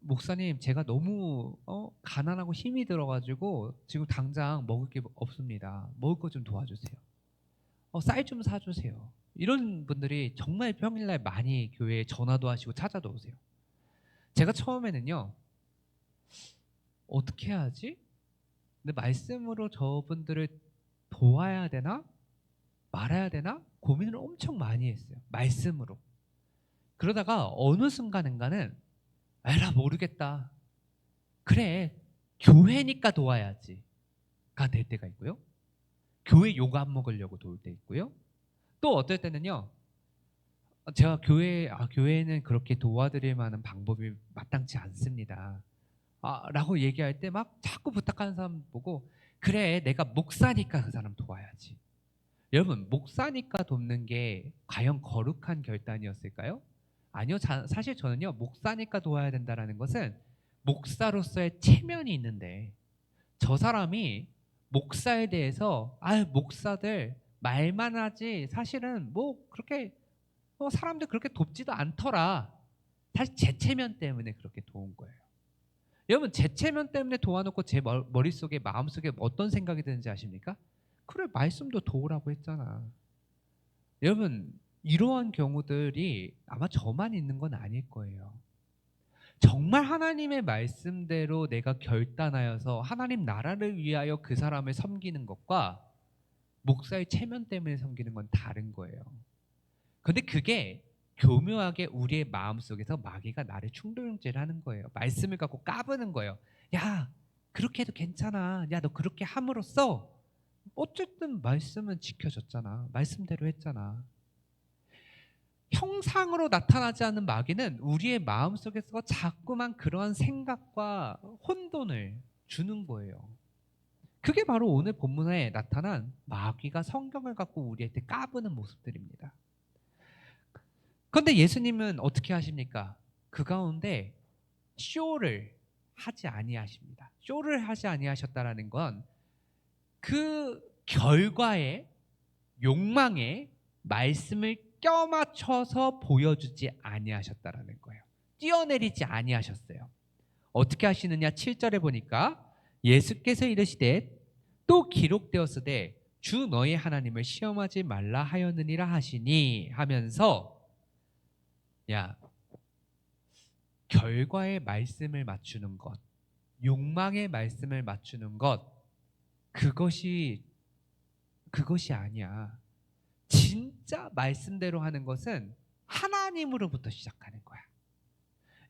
목사님 제가 너무 가난하고 힘이 들어가지고 지금 당장 먹을 게 없습니다. 먹을 거 좀 도와주세요. 쌀 좀 사주세요. 이런 분들이 정말 평일날 많이 교회에 전화도 하시고 찾아도 오세요. 제가 처음에는요. 어떻게 해야지? 근데 말씀으로 저분들을 도와야 되나? 말아야 되나? 고민을 엄청 많이 했어요. 말씀으로. 그러다가 어느 순간인가는 에라 모르겠다. 그래 교회니까 도와야지 가 될 때가 있고요. 교회 욕 안 먹으려고 도울 때 있고요. 또 어떨 때는요. 제가 교회는 그렇게 도와드릴 만한 방법이 마땅치 않습니다. 라고 얘기할 때 막 자꾸 부탁하는 사람 보고 그래 내가 목사니까 그 사람 도와야지. 여러분 목사니까 돕는 게 과연 거룩한 결단이었을까요? 아니요. 사실 저는요 목사니까 도와야 된다라는 것은 목사로서의 체면이 있는데 저 사람이 목사에 대해서 목사들 말만 하지 사실은 뭐 그렇게 사람들 그렇게 돕지도 않더라. 사실 제 체면 때문에 그렇게 도운 거예요. 여러분 제 체면 때문에 도와놓고 제 머릿속에 마음속에 어떤 생각이 드는지 아십니까? 그래 말씀도 도우라고 했잖아. 여러분 이러한 경우들이 아마 저만 있는 건 아닐 거예요. 정말 하나님의 말씀대로 내가 결단하여서 하나님 나라를 위하여 그 사람을 섬기는 것과 목사의 체면 때문에 섬기는 건 다른 거예요. 근데 그게 교묘하게 우리의 마음속에서 마귀가 나를 충동질을 하는 거예요. 말씀을 갖고 까부는 거예요. 야 그렇게 해도 괜찮아. 야 너 그렇게 함으로써 어쨌든 말씀은 지켜졌잖아. 말씀대로 했잖아. 형상으로 나타나지 않는 마귀는 우리의 마음속에서 자꾸만 그러한 생각과 혼돈을 주는 거예요. 그게 바로 오늘 본문에 나타난 마귀가 성경을 갖고 우리한테 까부는 모습들입니다. 그런데 예수님은 어떻게 하십니까? 그 가운데 쇼를 하지 아니하십니다. 쇼를 하지 아니하셨다라는 건 그 결과에 욕망에 말씀을 껴맞춰서 보여주지 아니하셨다라는 거예요. 뛰어내리지 아니하셨어요. 어떻게 하시느냐? 7절에 보니까 예수께서 이르시되 또 기록되었으되 주 너의 하나님을 시험하지 말라 하였느니라 하시니 하면서 결과의 말씀을 맞추는 것, 욕망의 말씀을 맞추는 것 그것이 아니야. 진짜 말씀대로 하는 것은 하나님으로부터 시작하는 거야.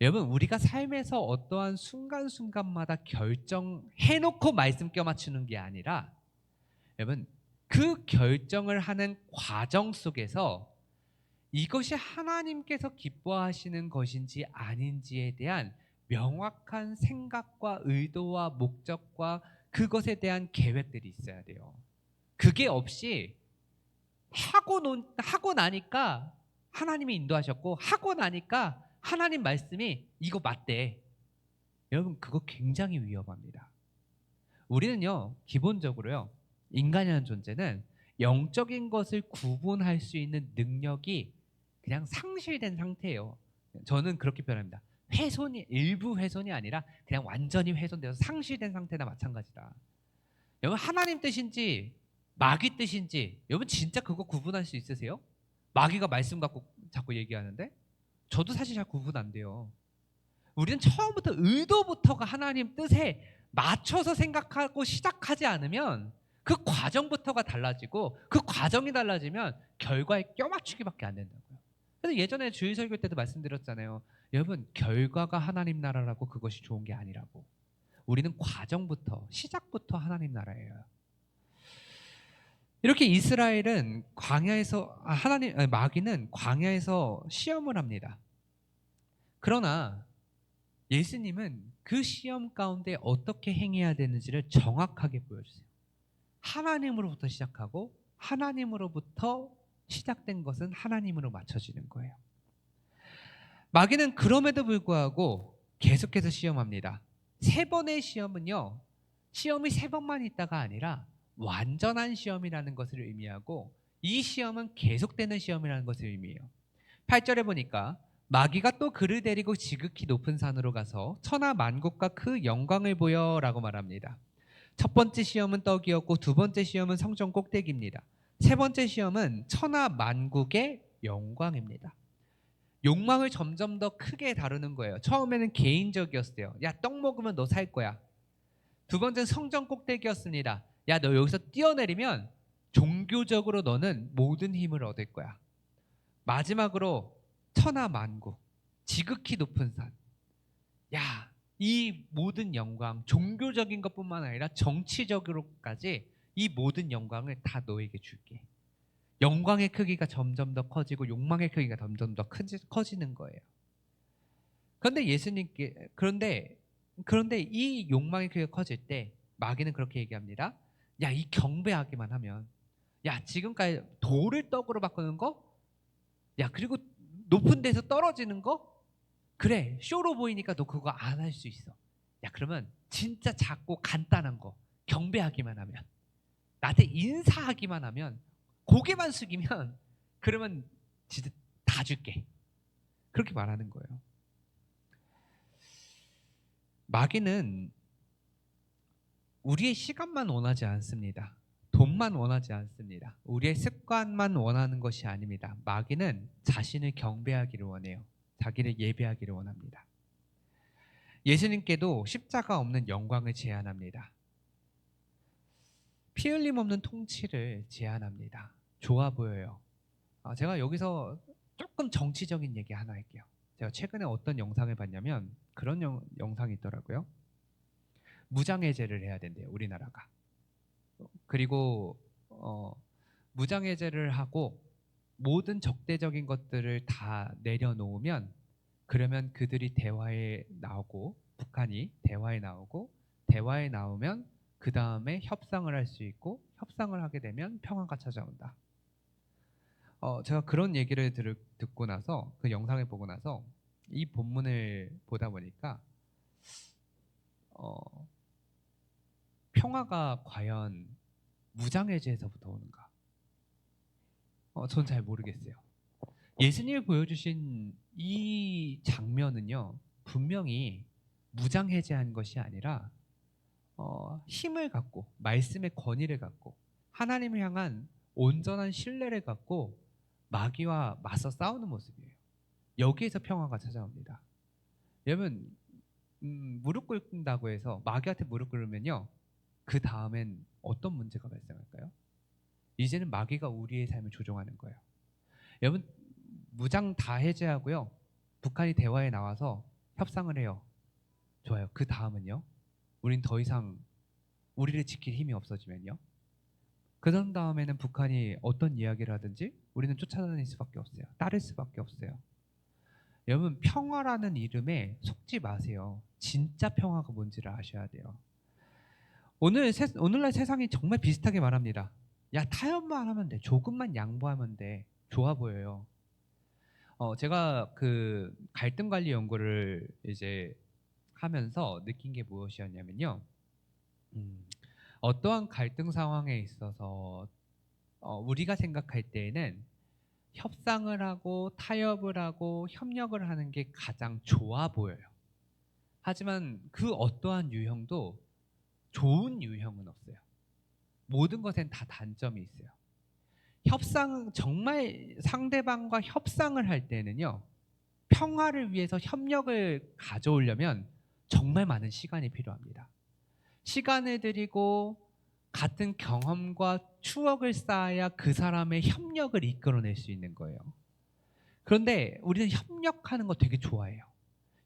여러분 우리가 삶에서 어떠한 순간순간마다 결정해놓고 말씀 껴맞추는 게 아니라 여러분 그 결정을 하는 과정 속에서 이것이 하나님께서 기뻐하시는 것인지 아닌지에 대한 명확한 생각과 의도와 목적과 그것에 대한 계획들이 있어야 돼요. 그게 없이 하고 나니까 하나님이 인도하셨고 하고 나니까 하나님 말씀이 이거 맞대. 여러분 그거 굉장히 위험합니다. 우리는요 기본적으로요 인간이라는 존재는 영적인 것을 구분할 수 있는 능력이 그냥 상실된 상태예요. 저는 그렇게 표현합니다. 일부 훼손이 아니라 그냥 완전히 훼손되어서 상실된 상태나 마찬가지다. 여러분 하나님 뜻인지 마귀 뜻인지 여러분 진짜 그거 구분할 수 있으세요? 마귀가 말씀 갖고 자꾸 얘기하는데 저도 사실 잘 구분 안 돼요. 우리는 처음부터 의도부터가 하나님 뜻에 맞춰서 생각하고 시작하지 않으면 그 과정부터가 달라지고 그 과정이 달라지면 결과에 껴맞추기밖에 안 된다고요. 그래서 예전에 주일 설교 때도 말씀드렸잖아요. 여러분 결과가 하나님 나라라고 그것이 좋은 게 아니라고. 우리는 과정부터 시작부터 하나님 나라예요. 이렇게 이스라엘은 광야에서 마귀는 광야에서 시험을 합니다. 그러나 예수님은 그 시험 가운데 어떻게 행해야 되는지를 정확하게 보여주세요. 하나님으로부터 시작하고 하나님으로부터 시작된 것은 하나님으로 맞춰지는 거예요. 마귀는 그럼에도 불구하고 계속해서 시험합니다. 3번의 시험은요, 시험이 3번만 있다가 아니라 완전한 시험이라는 것을 의미하고 이 시험은 계속되는 시험이라는 것을 의미해요. 8절에 보니까 마귀가 또 그를 데리고 지극히 높은 산으로 가서 천하 만국과 그 영광을 보여 라고 말합니다. 첫 번째 시험은 떡이었고 두 번째 시험은 성전 꼭대기입니다. 세 번째 시험은 천하 만국의 영광입니다. 욕망을 점점 더 크게 다루는 거예요. 처음에는 개인적이었어요. 야, 떡 먹으면 너 살 거야. 두 번째는 성전 꼭대기였습니다. 야, 너 여기서 뛰어내리면 종교적으로 너는 모든 힘을 얻을 거야. 마지막으로 천하만국, 지극히 높은 산. 야, 이 모든 영광, 종교적인 것뿐만 아니라 정치적으로까지 이 모든 영광을 다 너에게 줄게. 영광의 크기가 점점 더 커지고 욕망의 크기가 점점 더 커지는 거예요. 그런데 이 욕망의 크기가 커질 때 마귀는 그렇게 얘기합니다. 야, 이 경배하기만 하면, 야, 지금까지 돌을 떡으로 바꾸는 거, 야, 그리고 높은 데서 떨어지는 거, 그래, 쇼로 보이니까 너 그거 안 할 수 있어. 야, 그러면 진짜 작고 간단한 거 경배하기만 하면, 나한테 인사하기만 하면, 고개만 숙이면, 그러면 진짜 다 줄게. 그렇게 말하는 거예요. 마귀는 우리의 시간만 원하지 않습니다. 돈만 원하지 않습니다. 우리의 습관만 원하는 것이 아닙니다. 마귀는 자신을 경배하기를 원해요. 자기를 예배하기를 원합니다. 예수님께도 십자가 없는 영광을 제안합니다. 피 흘림 없는 통치를 제안합니다. 좋아 보여요. 제가 여기서 조금 정치적인 얘기 하나 할게요. 제가 최근에 어떤 영상을 봤냐면 그런 영상이 있더라고요. 무장해제를 해야 된대요, 우리나라가. 그리고 무장해제를 하고 모든 적대적인 것들을 다 내려놓으면, 그러면 그들이 대화에 나오고, 북한이 대화에 나오고, 대화에 나오면 그 다음에 협상을 할 수 있고, 협상을 하게 되면 평화가 찾아온다. 제가 그런 얘기를 듣고 나서, 그 영상을 보고 나서 이 본문을 보다 보니까 평화가 과연 무장해제에서부터 오는가? 전 잘 모르겠어요. 예수님이 보여주신 이 장면은요, 분명히 무장해제한 것이 아니라 힘을 갖고, 말씀의 권위를 갖고, 하나님을 향한 온전한 신뢰를 갖고 마귀와 맞서 싸우는 모습이에요. 여기에서 평화가 찾아옵니다. 여러분, 무릎 꿇는다고 해서 마귀한테 무릎 꿇으면요, 그 다음엔 어떤 문제가 발생할까요? 이제는 마귀가 우리의 삶을 조종하는 거예요. 여러분, 무장 다 해제하고요, 북한이 대화에 나와서 협상을 해요. 좋아요. 그 다음은요, 우린 더 이상 우리를 지킬 힘이 없어지면요, 그 다음에는 북한이 어떤 이야기를 하든지 우리는 쫓아다닐 수밖에 없어요. 따를 수밖에 없어요. 여러분, 평화라는 이름에 속지 마세요. 진짜 평화가 뭔지를 아셔야 돼요. 오늘날 세상이 정말 비슷하게 말합니다. 야, 타협만 하면 돼. 조금만 양보하면 돼. 좋아 보여요. 제가 그 갈등 관리 연구를 이제 하면서 느낀 게 무엇이었냐면요. 어떠한 갈등 상황에 있어서 우리가 생각할 때에는 협상을 하고 타협을 하고 협력을 하는 게 가장 좋아 보여요. 하지만 그 어떠한 유형도 좋은 유형은 없어요. 모든 것엔 다 단점이 있어요. 정말 상대방과 협상을 할 때는요, 평화를 위해서 협력을 가져오려면 정말 많은 시간이 필요합니다. 시간을 들이고 같은 경험과 추억을 쌓아야 그 사람의 협력을 이끌어낼 수 있는 거예요. 그런데 우리는 협력하는 거 되게 좋아해요.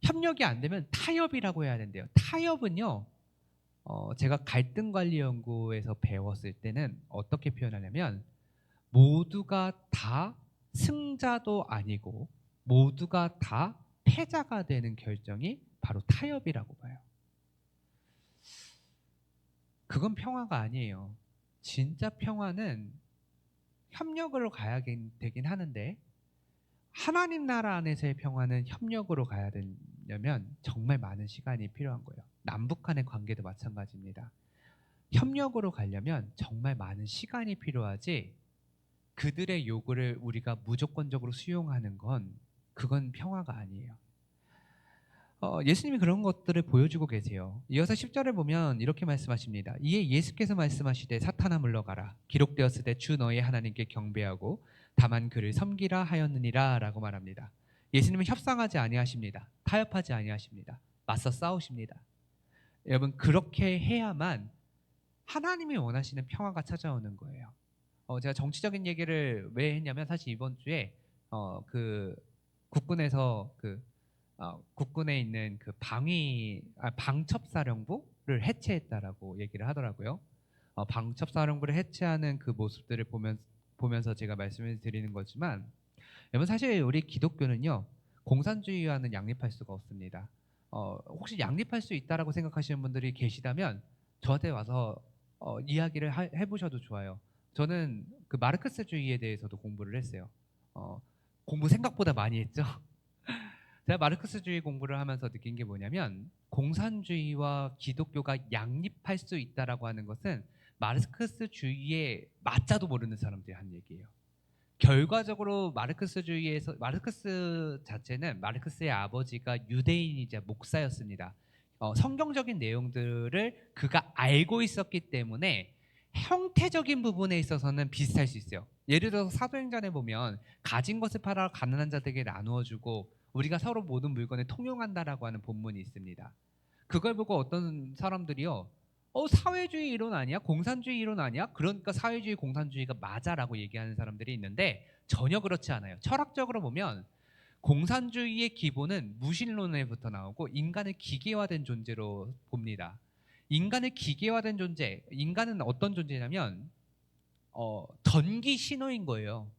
협력이 안 되면 타협이라고 해야 된대요. 타협은요, 제가 갈등관리연구에서 배웠을 때는 어떻게 표현하냐면, 모두가 다 승자도 아니고 모두가 다 패자가 되는 결정이 바로 타협이라고 봐요. 그건 평화가 아니에요. 진짜 평화는 협력으로 가야 되긴 하는데, 하나님 나라 안에서의 평화는 협력으로 가야 되려면 정말 많은 시간이 필요한 거예요. 남북한의 관계도 마찬가지입니다. 협력으로 가려면 정말 많은 시간이 필요하지, 그들의 요구를 우리가 무조건적으로 수용하는 그건 평화가 아니에요. 예수님이 그런 것들을 보여주고 계세요. 이어서 10절을 보면 이렇게 말씀하십니다. 이에 예수께서 말씀하시되 사탄아 물러가라. 기록되었으되 주 너의 하나님께 경배하고 다만 그를 섬기라 하였느니라 라고 말합니다. 예수님은 협상하지 아니하십니다. 타협하지 아니하십니다. 맞서 싸우십니다. 여러분, 그렇게 해야만 하나님이 원하시는 평화가 찾아오는 거예요. 제가 정치적인 얘기를 왜 했냐면 사실 이번 주에 그 국군에서 국군에 있는 그 방첩사령부를 해체했다라고 얘기를 하더라고요. 방첩사령부를 해체하는 그 모습들을 보면서 제가 말씀을 드리는 거지만, 여러분 사실 우리 기독교는요 공산주의와는 양립할 수가 없습니다. 혹시 양립할 수 있다라고 생각하시는 분들이 계시다면 저한테 와서 이야기를 해보셔도 좋아요. 저는 그 마르크스주의에 대해서도 공부를 했어요. 공부 생각보다 많이 했죠. 제가 마르크스주의 공부를 하면서 느낀 게 뭐냐면, 공산주의와 기독교가 양립할 수 있다라고 하는 것은 마르크스주의에 맞자도 모르는 사람들이 한 얘기예요. 결과적으로 마르크스 자체는, 마르크스의 아버지가 유대인이자 목사였습니다. 성경적인 내용들을 그가 알고 있었기 때문에 형태적인 부분에 있어서는 비슷할 수 있어요. 예를 들어서 사도행전에 보면 가진 것을 팔아 가난한 자들에게 나누어 주고 우리가 서로 모든 물건을 통용한다라고 하는 본문이 있습니다. 그걸 보고 어떤 사람들이요, 사회주의 이론 아니야? 공산주의 이론 아니야? 그러니까 사회주의 공산주의가 맞아라고 얘기하는 사람들이 있는데, 전혀 그렇지 않아요. 철학적으로 보면 공산주의의 기본은 무신론에부터 나오고 인간을 기계화된 존재로 봅니다. 인간을 기계화된 존재, 인간은 어떤 존재냐면 전기 신호인 거예요.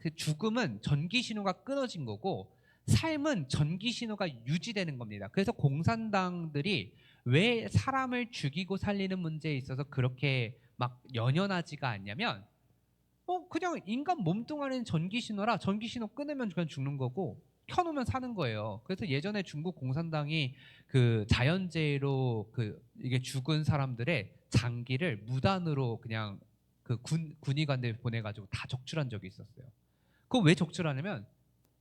그 죽음은 전기 신호가 끊어진 거고 삶은 전기 신호가 유지되는 겁니다. 그래서 공산당들이 왜 사람을 죽이고 살리는 문제에 있어서 그렇게 막 연연하지가 않냐면, 그냥 인간 몸뚱아리는 전기 신호라 전기 신호 끊으면 그냥 죽는 거고 켜놓으면 사는 거예요. 그래서 예전에 중국 공산당이 그 자연재해로 이게 죽은 사람들의 장기를 무단으로 그냥 그 군의관들 보내가지고 다 적출한 적이 있었어요. 그거 왜 적출하냐면,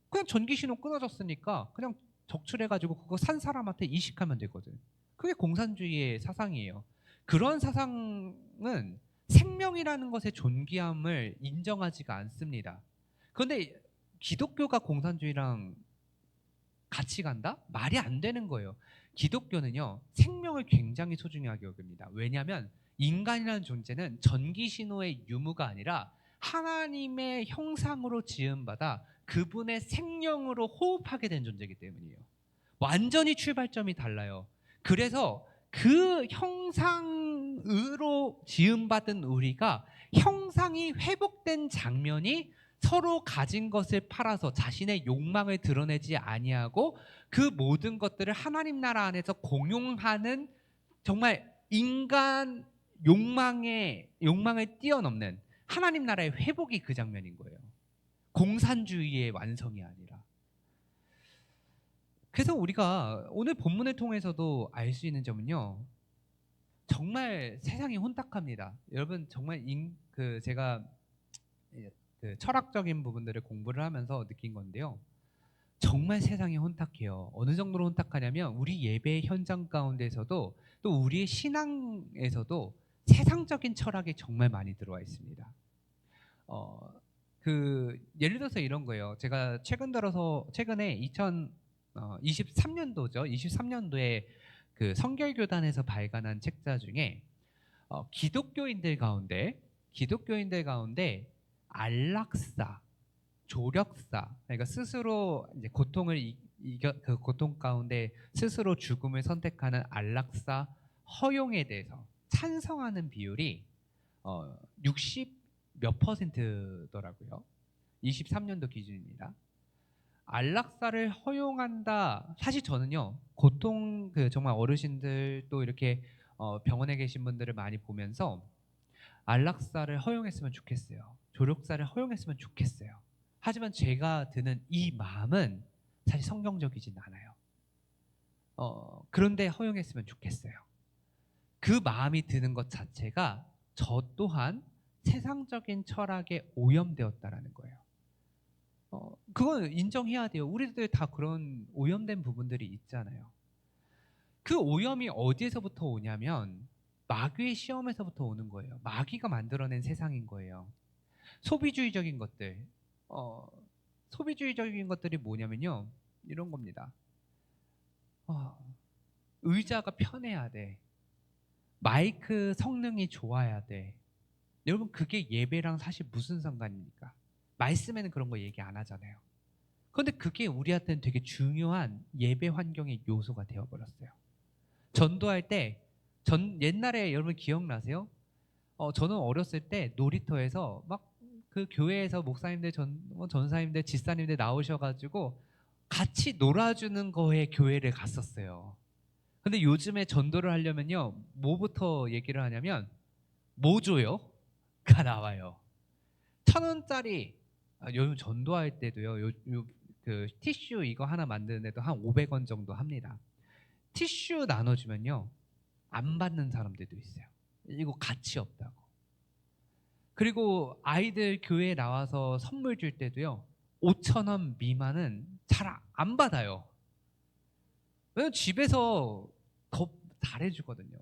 그냥 전기 신호 끊어졌으니까 그냥 적출해가지고 그거 산 사람한테 이식하면 되거든. 그게 공산주의의 사상이에요. 그런 사상은 생명이라는 것의 존귀함을 인정하지가 않습니다. 그런데 기독교가 공산주의랑 같이 간다? 말이 안 되는 거예요. 기독교는요, 생명을 굉장히 소중하게 여깁니다. 왜냐하면 인간이라는 존재는 전기 신호의 유무가 아니라 하나님의 형상으로 지음받아 그분의 생명으로 호흡하게 된 존재이기 때문이에요. 완전히 출발점이 달라요. 그래서 그 형상으로 지음받은 우리가 형상이 회복된 장면이 서로 가진 것을 팔아서 자신의 욕망을 드러내지 아니하고 그 모든 것들을 하나님 나라 안에서 공용하는, 정말 인간 욕망을 뛰어넘는 하나님 나라의 회복이 그 장면인 거예요. 공산주의의 완성이 아니라. 그래서 우리가 오늘 본문을 통해서도 알 수 있는 점은요, 정말 세상이 혼탁합니다. 여러분 정말 제가 그 철학적인 부분들을 공부를 하면서 느낀 건데요, 정말 세상이 혼탁해요. 어느 정도로 혼탁하냐면 우리 예배 현장 가운데서도 또 우리의 신앙에서도 세상적인 철학이 정말 많이 들어와 있습니다. 예를 들어서 이런 거예요. 제가 최근에 2023년도죠. 23년도에 그 성결교단에서 발간한 책자 중에 기독교인들 가운데 안락사, 조력사, 그러니까 스스로 이제 고통을 그 고통 가운데 스스로 죽음을 선택하는 안락사 허용에 대해서 찬성하는 비율이 60 몇 %더라고요. 23년도 기준입니다. 안락사를 허용한다. 사실 저는요, 정말 어르신들 또 이렇게 병원에 계신 분들을 많이 보면서 안락사를 허용했으면 좋겠어요. 조력사를 허용했으면 좋겠어요. 하지만 제가 드는 이 마음은 사실 성경적이진 않아요. 그런데 허용했으면 좋겠어요. 그 마음이 드는 것 자체가 저 또한 세상적인 철학에 오염되었다라는 거예요. 그건 인정해야 돼요. 우리들 다 그런 오염된 부분들이 있잖아요. 그 오염이 어디에서부터 오냐면 마귀의 시험에서부터 오는 거예요. 마귀가 만들어낸 세상인 거예요. 소비주의적인 것들이 뭐냐면요, 이런 겁니다. 의자가 편해야 돼. 마이크 성능이 좋아야 돼. 여러분 그게 예배랑 사실 무슨 상관입니까? 말씀에는 그런 거 얘기 안 하잖아요. 그런데 그게 우리한테는 되게 중요한 예배 환경의 요소가 되어버렸어요. 전도할 때 옛날에 여러분 기억나세요? 저는 어렸을 때 놀이터에서 막 그 교회에서 목사님들 전사님들 집사님들 나오셔가지고 같이 놀아주는 거에 교회를 갔었어요. 근데 요즘에 전도를 하려면요 뭐부터 얘기를 하냐면 뭐 줘요? 가 나와요. 1,000원짜리 요즘 전도할 때도요 그 티슈 이거 하나 만드는데도 한 500원 정도 합니다. 티슈 나눠주면요 안 받는 사람들도 있어요. 이거 가치 없다고. 그리고 아이들 교회에 나와서 선물 줄 때도요 5,000원 미만은 잘 안 받아요. 왜냐면 집에서 더 잘해주거든요.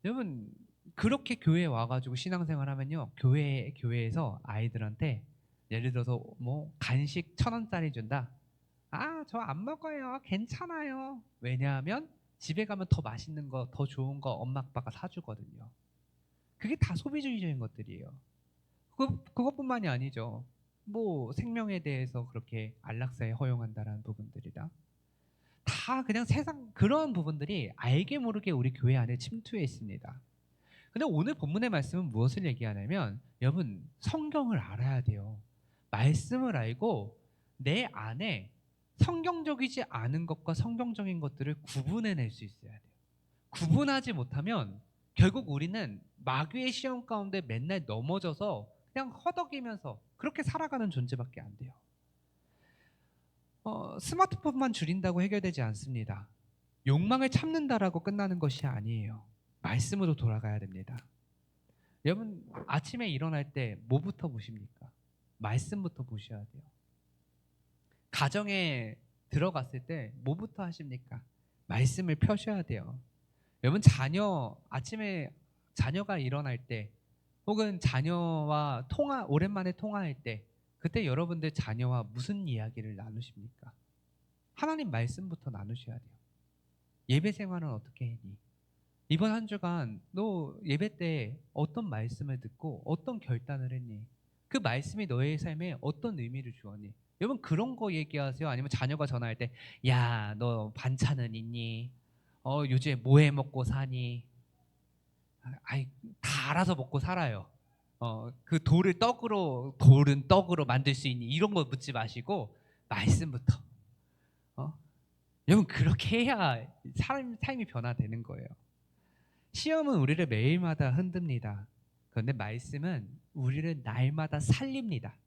여러분 그렇게 교회에 와가지고 신앙생활 하면요 교회에서 아이들한테 예를 들어서 뭐 간식 1,000원짜리 준다. 아, 저 안 먹어요. 괜찮아요. 왜냐하면 집에 가면 더 맛있는 거, 더 좋은 거 엄마 아빠가 사주거든요. 그게 다 소비주의적인 것들이에요. 그것뿐만이 아니죠. 뭐 생명에 대해서 그렇게 안락사에 허용한다라는 부분들이다. 다 그냥 세상 그런 부분들이 알게 모르게 우리 교회 안에 침투해 있습니다. 근데 오늘 본문의 말씀은 무엇을 얘기하냐면 여러분 성경을 알아야 돼요. 말씀을 알고 내 안에 성경적이지 않은 것과 성경적인 것들을 구분해낼 수 있어야 돼요. 구분하지 못하면 결국 우리는 마귀의 시험 가운데 맨날 넘어져서 그냥 허덕이면서 그렇게 살아가는 존재밖에 안 돼요. 스마트폰만 줄인다고 해결되지 않습니다. 욕망을 참는다라고 끝나는 것이 아니에요. 말씀으로 돌아가야 됩니다. 여러분 아침에 일어날 때 뭐부터 보십니까? 말씀부터 보셔야 돼요. 가정에 들어갔을 때 뭐부터 하십니까? 말씀을 펴셔야 돼요. 여러분 아침에 자녀가 일어날 때 혹은 자녀와 오랜만에 통화할 때 그때 여러분들 자녀와 무슨 이야기를 나누십니까? 하나님 말씀부터 나누셔야 돼요. 예배 생활은 어떻게 했니? 이번 한 주간 너 예배 때 어떤 말씀을 듣고 어떤 결단을 했니? 그 말씀이 너의 삶에 어떤 의미를 주었니? 여러분 그런 거 얘기하세요? 아니면 자녀가 전화할 때 야, 너 반찬은 있니? 요즘에 뭐 해 먹고 사니? 아이 다 알아서 먹고 살아요. 그 돌은 떡으로 만들 수 있니? 이런 거 묻지 마시고 말씀부터. 여러분 그렇게 해야 삶이 변화되는 거예요. 시험은 우리를 매일마다 흔듭니다. 그런데 말씀은 우리를 날마다 살립니다.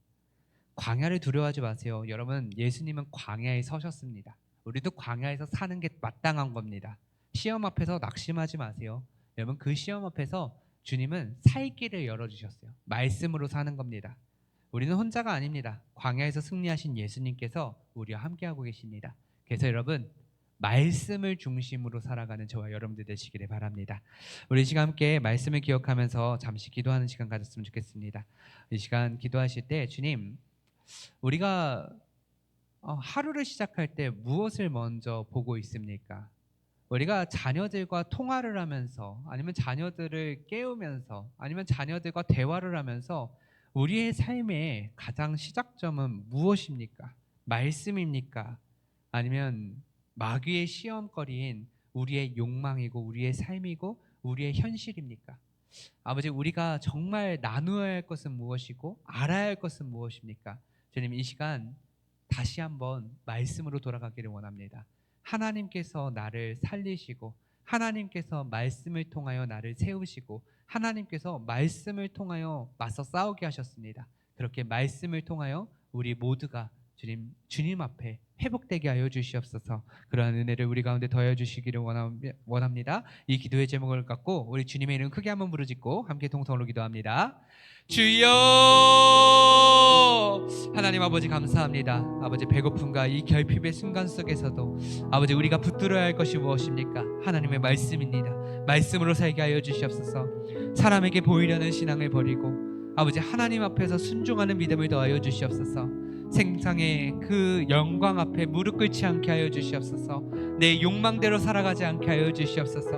광야를 두려워하지 마세요. 여러분 예수님은 광야에 서셨습니다. 우리도 광야에서 사는 게 마땅한 겁니다. 시험 앞에서 낙심하지 마세요. 여러분 그 시험 앞에서 주님은 살 길을 열어주셨어요. 말씀으로 사는 겁니다. 우리는 혼자가 아닙니다. 광야에서 승리하신 예수님께서 우리와 함께하고 계십니다. 그래서 여러분 말씀을 중심으로 살아가는 저와 여러분들 되시기를 바랍니다. 우리 시간 함께 말씀을 기억하면서 잠시 기도하는 시간 가졌으면 좋겠습니다. 이 시간 기도하실 때 주님 우리가 하루를 시작할 때 무엇을 먼저 보고 있습니까? 우리가 자녀들과 통화를 하면서 아니면 자녀들을 깨우면서 아니면 자녀들과 대화를 하면서 우리의 삶의 가장 시작점은 무엇입니까? 말씀입니까? 아니면 마귀의 시험거리인 우리의 욕망이고 우리의 삶이고 우리의 현실입니까? 아버지 우리가 정말 나누어야 할 것은 무엇이고 알아야 할 것은 무엇입니까? 주님 이 시간 다시 한번 말씀으로 돌아가기를 원합니다. 하나님께서 나를 살리시고 하나님께서 말씀을 통하여 나를 세우시고 하나님께서 말씀을 통하여 맞서 싸우게 하셨습니다. 그렇게 말씀을 통하여 우리 모두가 주님 앞에 회복되게 하여 주시옵소서. 그러한 은혜를 우리 가운데 더해 주시기를 원합니다. 이 기도의 제목을 갖고 우리 주님의 이름 크게 한번 부르짖고 함께 동성으로 기도합니다. 주여 하나님 아버지 감사합니다. 아버지 배고픔과 이 결핍의 순간 속에서도 아버지 우리가 붙들어야 할 것이 무엇입니까? 하나님의 말씀입니다. 말씀으로 살게 하여 주시옵소서. 사람에게 보이려는 신앙을 버리고 아버지 하나님 앞에서 순종하는 믿음을 더하여 주시옵소서. 생상의 그 영광 앞에 무릎 꿇지 않게 하여 주시옵소서. 내 욕망대로 살아가지 않게 하여 주시옵소서.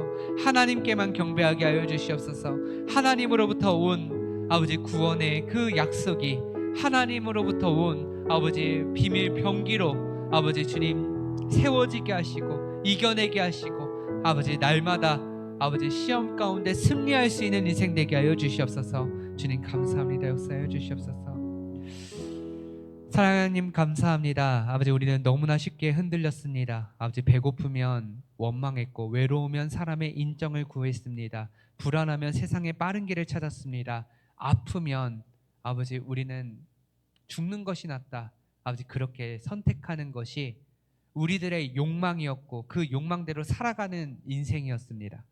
하나님께만 경배하게 하여 주시옵소서. 하나님으로부터 온 아버지 구원의 그 약속이 하나님으로부터 온 아버지 비밀 병기로 아버지 주님 세워지게 하시고 이겨내게 하시고 아버지 날마다 아버지 시험 가운데 승리할 수 있는 인생 되게 하여 주시옵소서. 주님 감사합니다. 역사하여 주시옵소서. 사랑하는 하나님 감사합니다. 아버지 우리는 너무나 쉽게 흔들렸습니다. 아버지 배고프면 원망했고 외로우면 사람의 인정을 구했습니다. 불안하면 세상의 빠른 길을 찾았습니다. 아프면 아버지 우리는 죽는 것이 낫다. 아버지 그렇게 선택하는 것이 우리들의 욕망이었고 그 욕망대로 살아가는 인생이었습니다.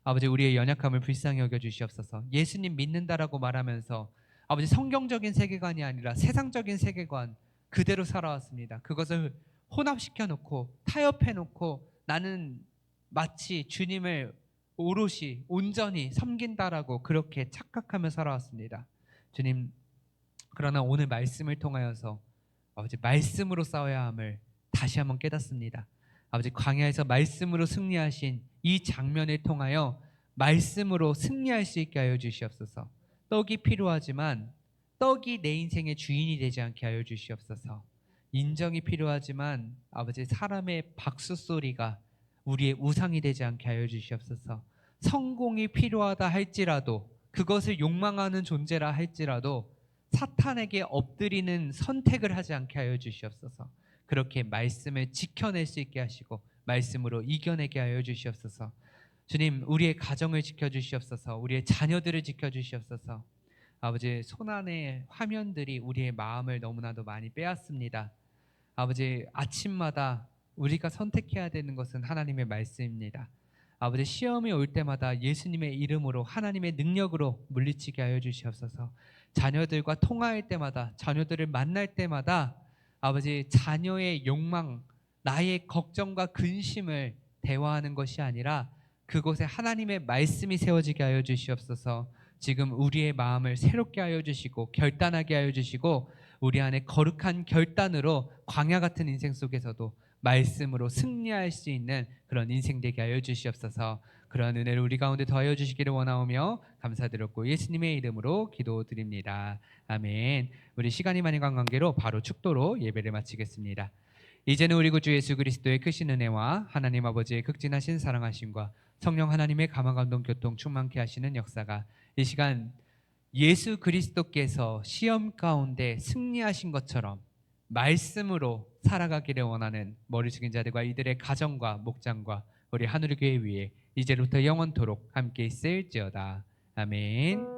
아버지 우리의 연약함을 불쌍히 여겨 주시옵소서. 예수님 믿는다라고 말하면서 아버지 성경적인 세계관이 아니라 세상적인 세계관 그대로 살아왔습니다. 그것을 혼합시켜 놓고 타협해 놓고 나는 마치 주님을 오롯이 온전히 섬긴다라고 그렇게 착각하며 살아왔습니다. 주님 그러나 오늘 말씀을 통하여서 아버지 말씀으로 싸워야 함을 다시 한번 깨닫습니다. 아버지 광야에서 말씀으로 승리하신 이 장면을 통하여 말씀으로 승리할 수 있게 하여 주시옵소서. 떡이 필요하지만 떡이 내 인생의 주인이 되지 않게 하여 주시옵소서. 인정이 필요하지만 아버지 사람의 박수 소리가 우리의 우상이 되지 않게 하여 주시옵소서. 성공이 필요하다 할지라도 그것을 욕망하는 존재라 할지라도 사탄에게 엎드리는 선택을 하지 않게 하여 주시옵소서. 그렇게 말씀을 지켜낼 수 있게 하시고 말씀으로 이겨내게 하여 주시옵소서. 주님 우리의 가정을 지켜주시옵소서. 우리의 자녀들을 지켜주시옵소서. 아버지 손안의 화면들이 우리의 마음을 너무나도 많이 빼앗습니다. 아버지 아침마다 우리가 선택해야 되는 것은 하나님의 말씀입니다. 아버지 시험이 올 때마다 예수님의 이름으로 하나님의 능력으로 물리치게 하여 주시옵소서. 자녀들과 통화할 때마다 자녀들을 만날 때마다 아버지 자녀의 욕망 나의 걱정과 근심을 대화하는 것이 아니라 그곳에 하나님의 말씀이 세워지게 하여 주시옵소서. 지금 우리의 마음을 새롭게 하여 주시고 결단하게 하여 주시고 우리 안에 거룩한 결단으로 광야 같은 인생 속에서도 말씀으로 승리할 수 있는 그런 인생 되게 하여 주시옵소서. 그러한 은혜를 우리 가운데 더하여 주시기를 원하오며 감사드렸고 예수님의 이름으로 기도드립니다. 아멘. 우리 시간이 많이 간 관계로 바로 축도로 예배를 마치겠습니다. 이제는 우리 구주 예수 그리스도의 크신 은혜와 하나님 아버지의 극진하신 사랑하심과 성령 하나님의 감화 감동 교통 충만케 하시는 역사가 이 시간 예수 그리스도께서 시험 가운데 승리하신 것처럼 말씀으로 살아가기를 원하는 머리 숙인 자들과 이들의 가정과 목장과 우리 하늘의 교회 위에 이제부터 영원토록 함께 있을지어다. 아멘.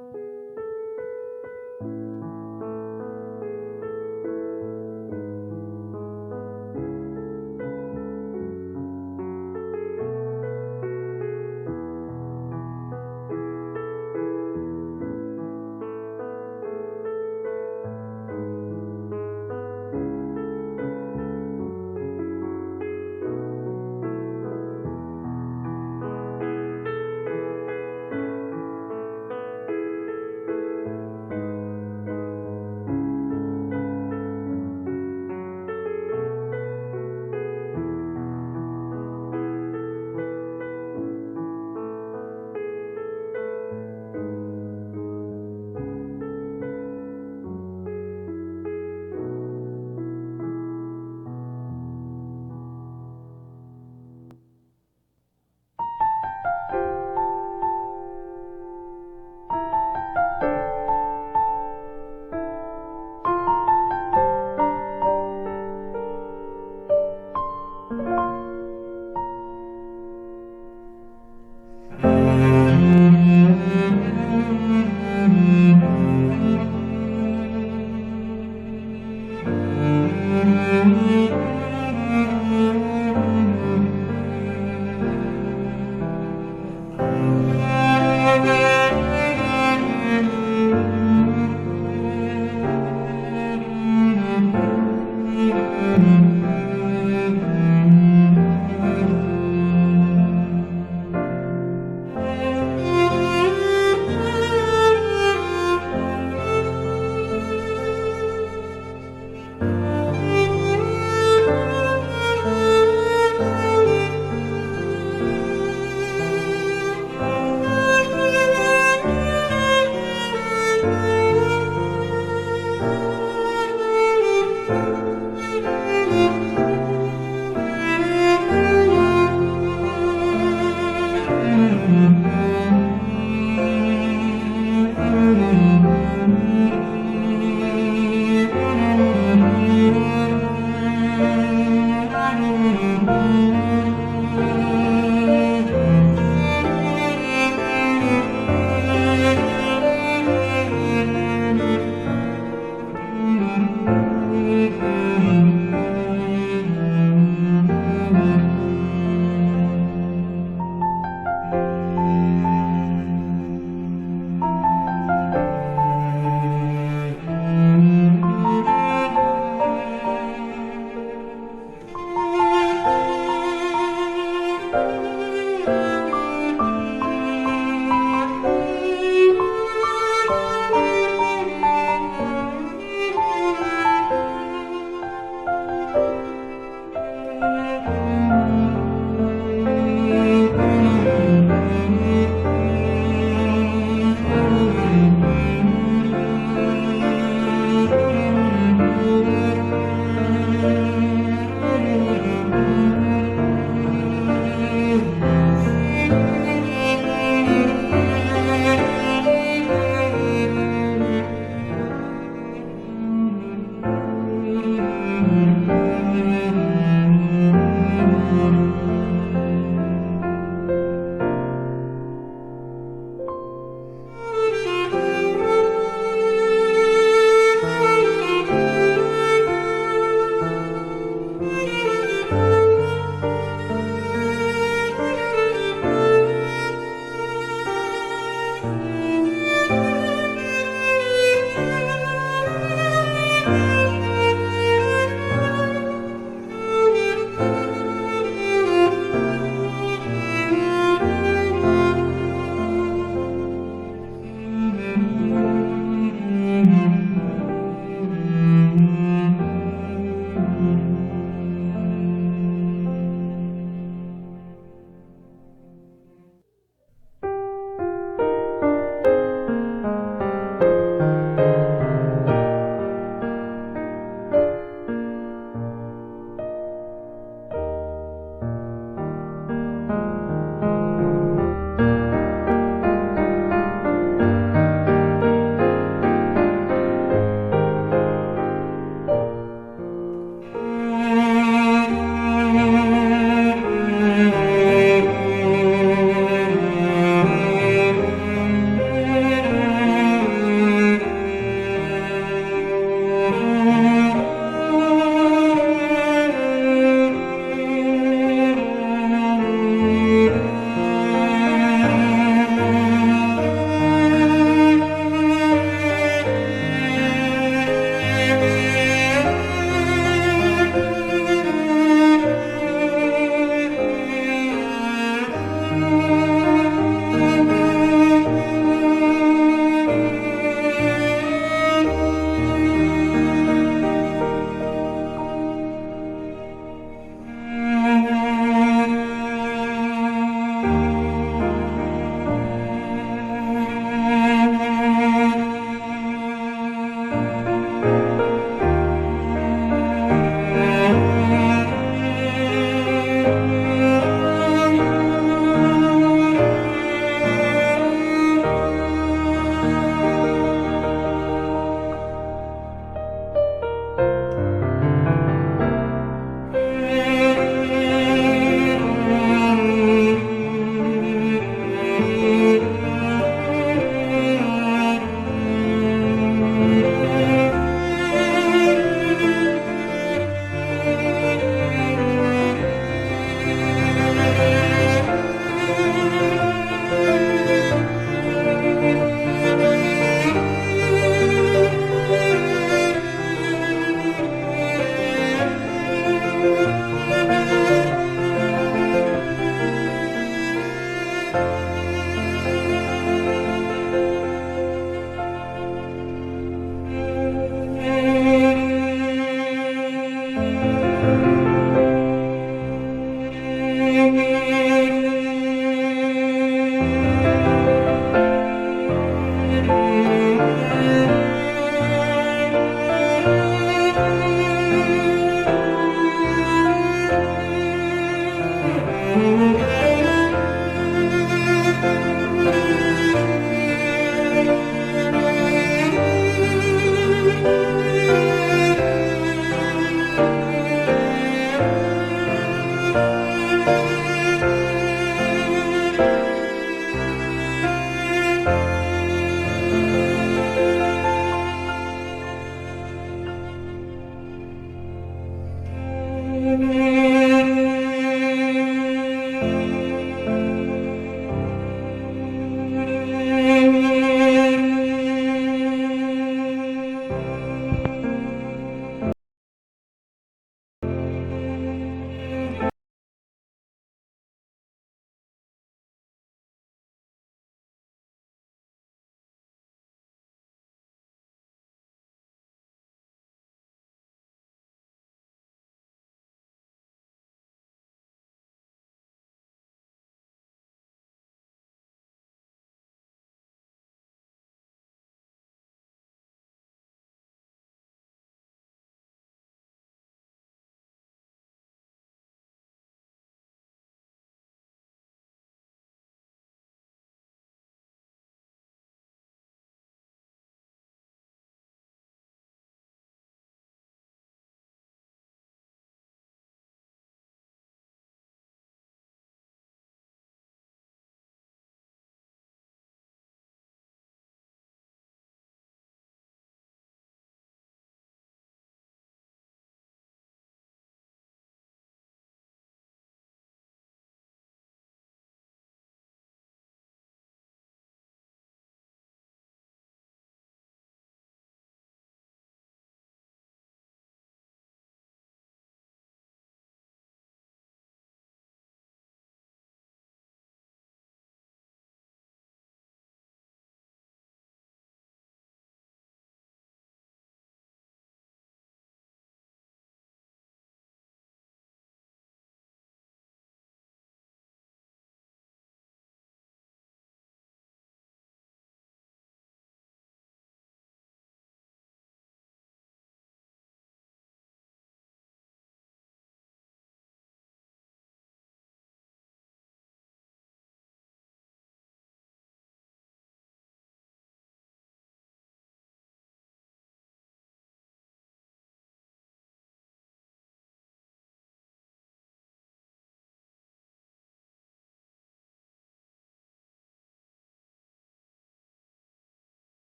주시옵소서.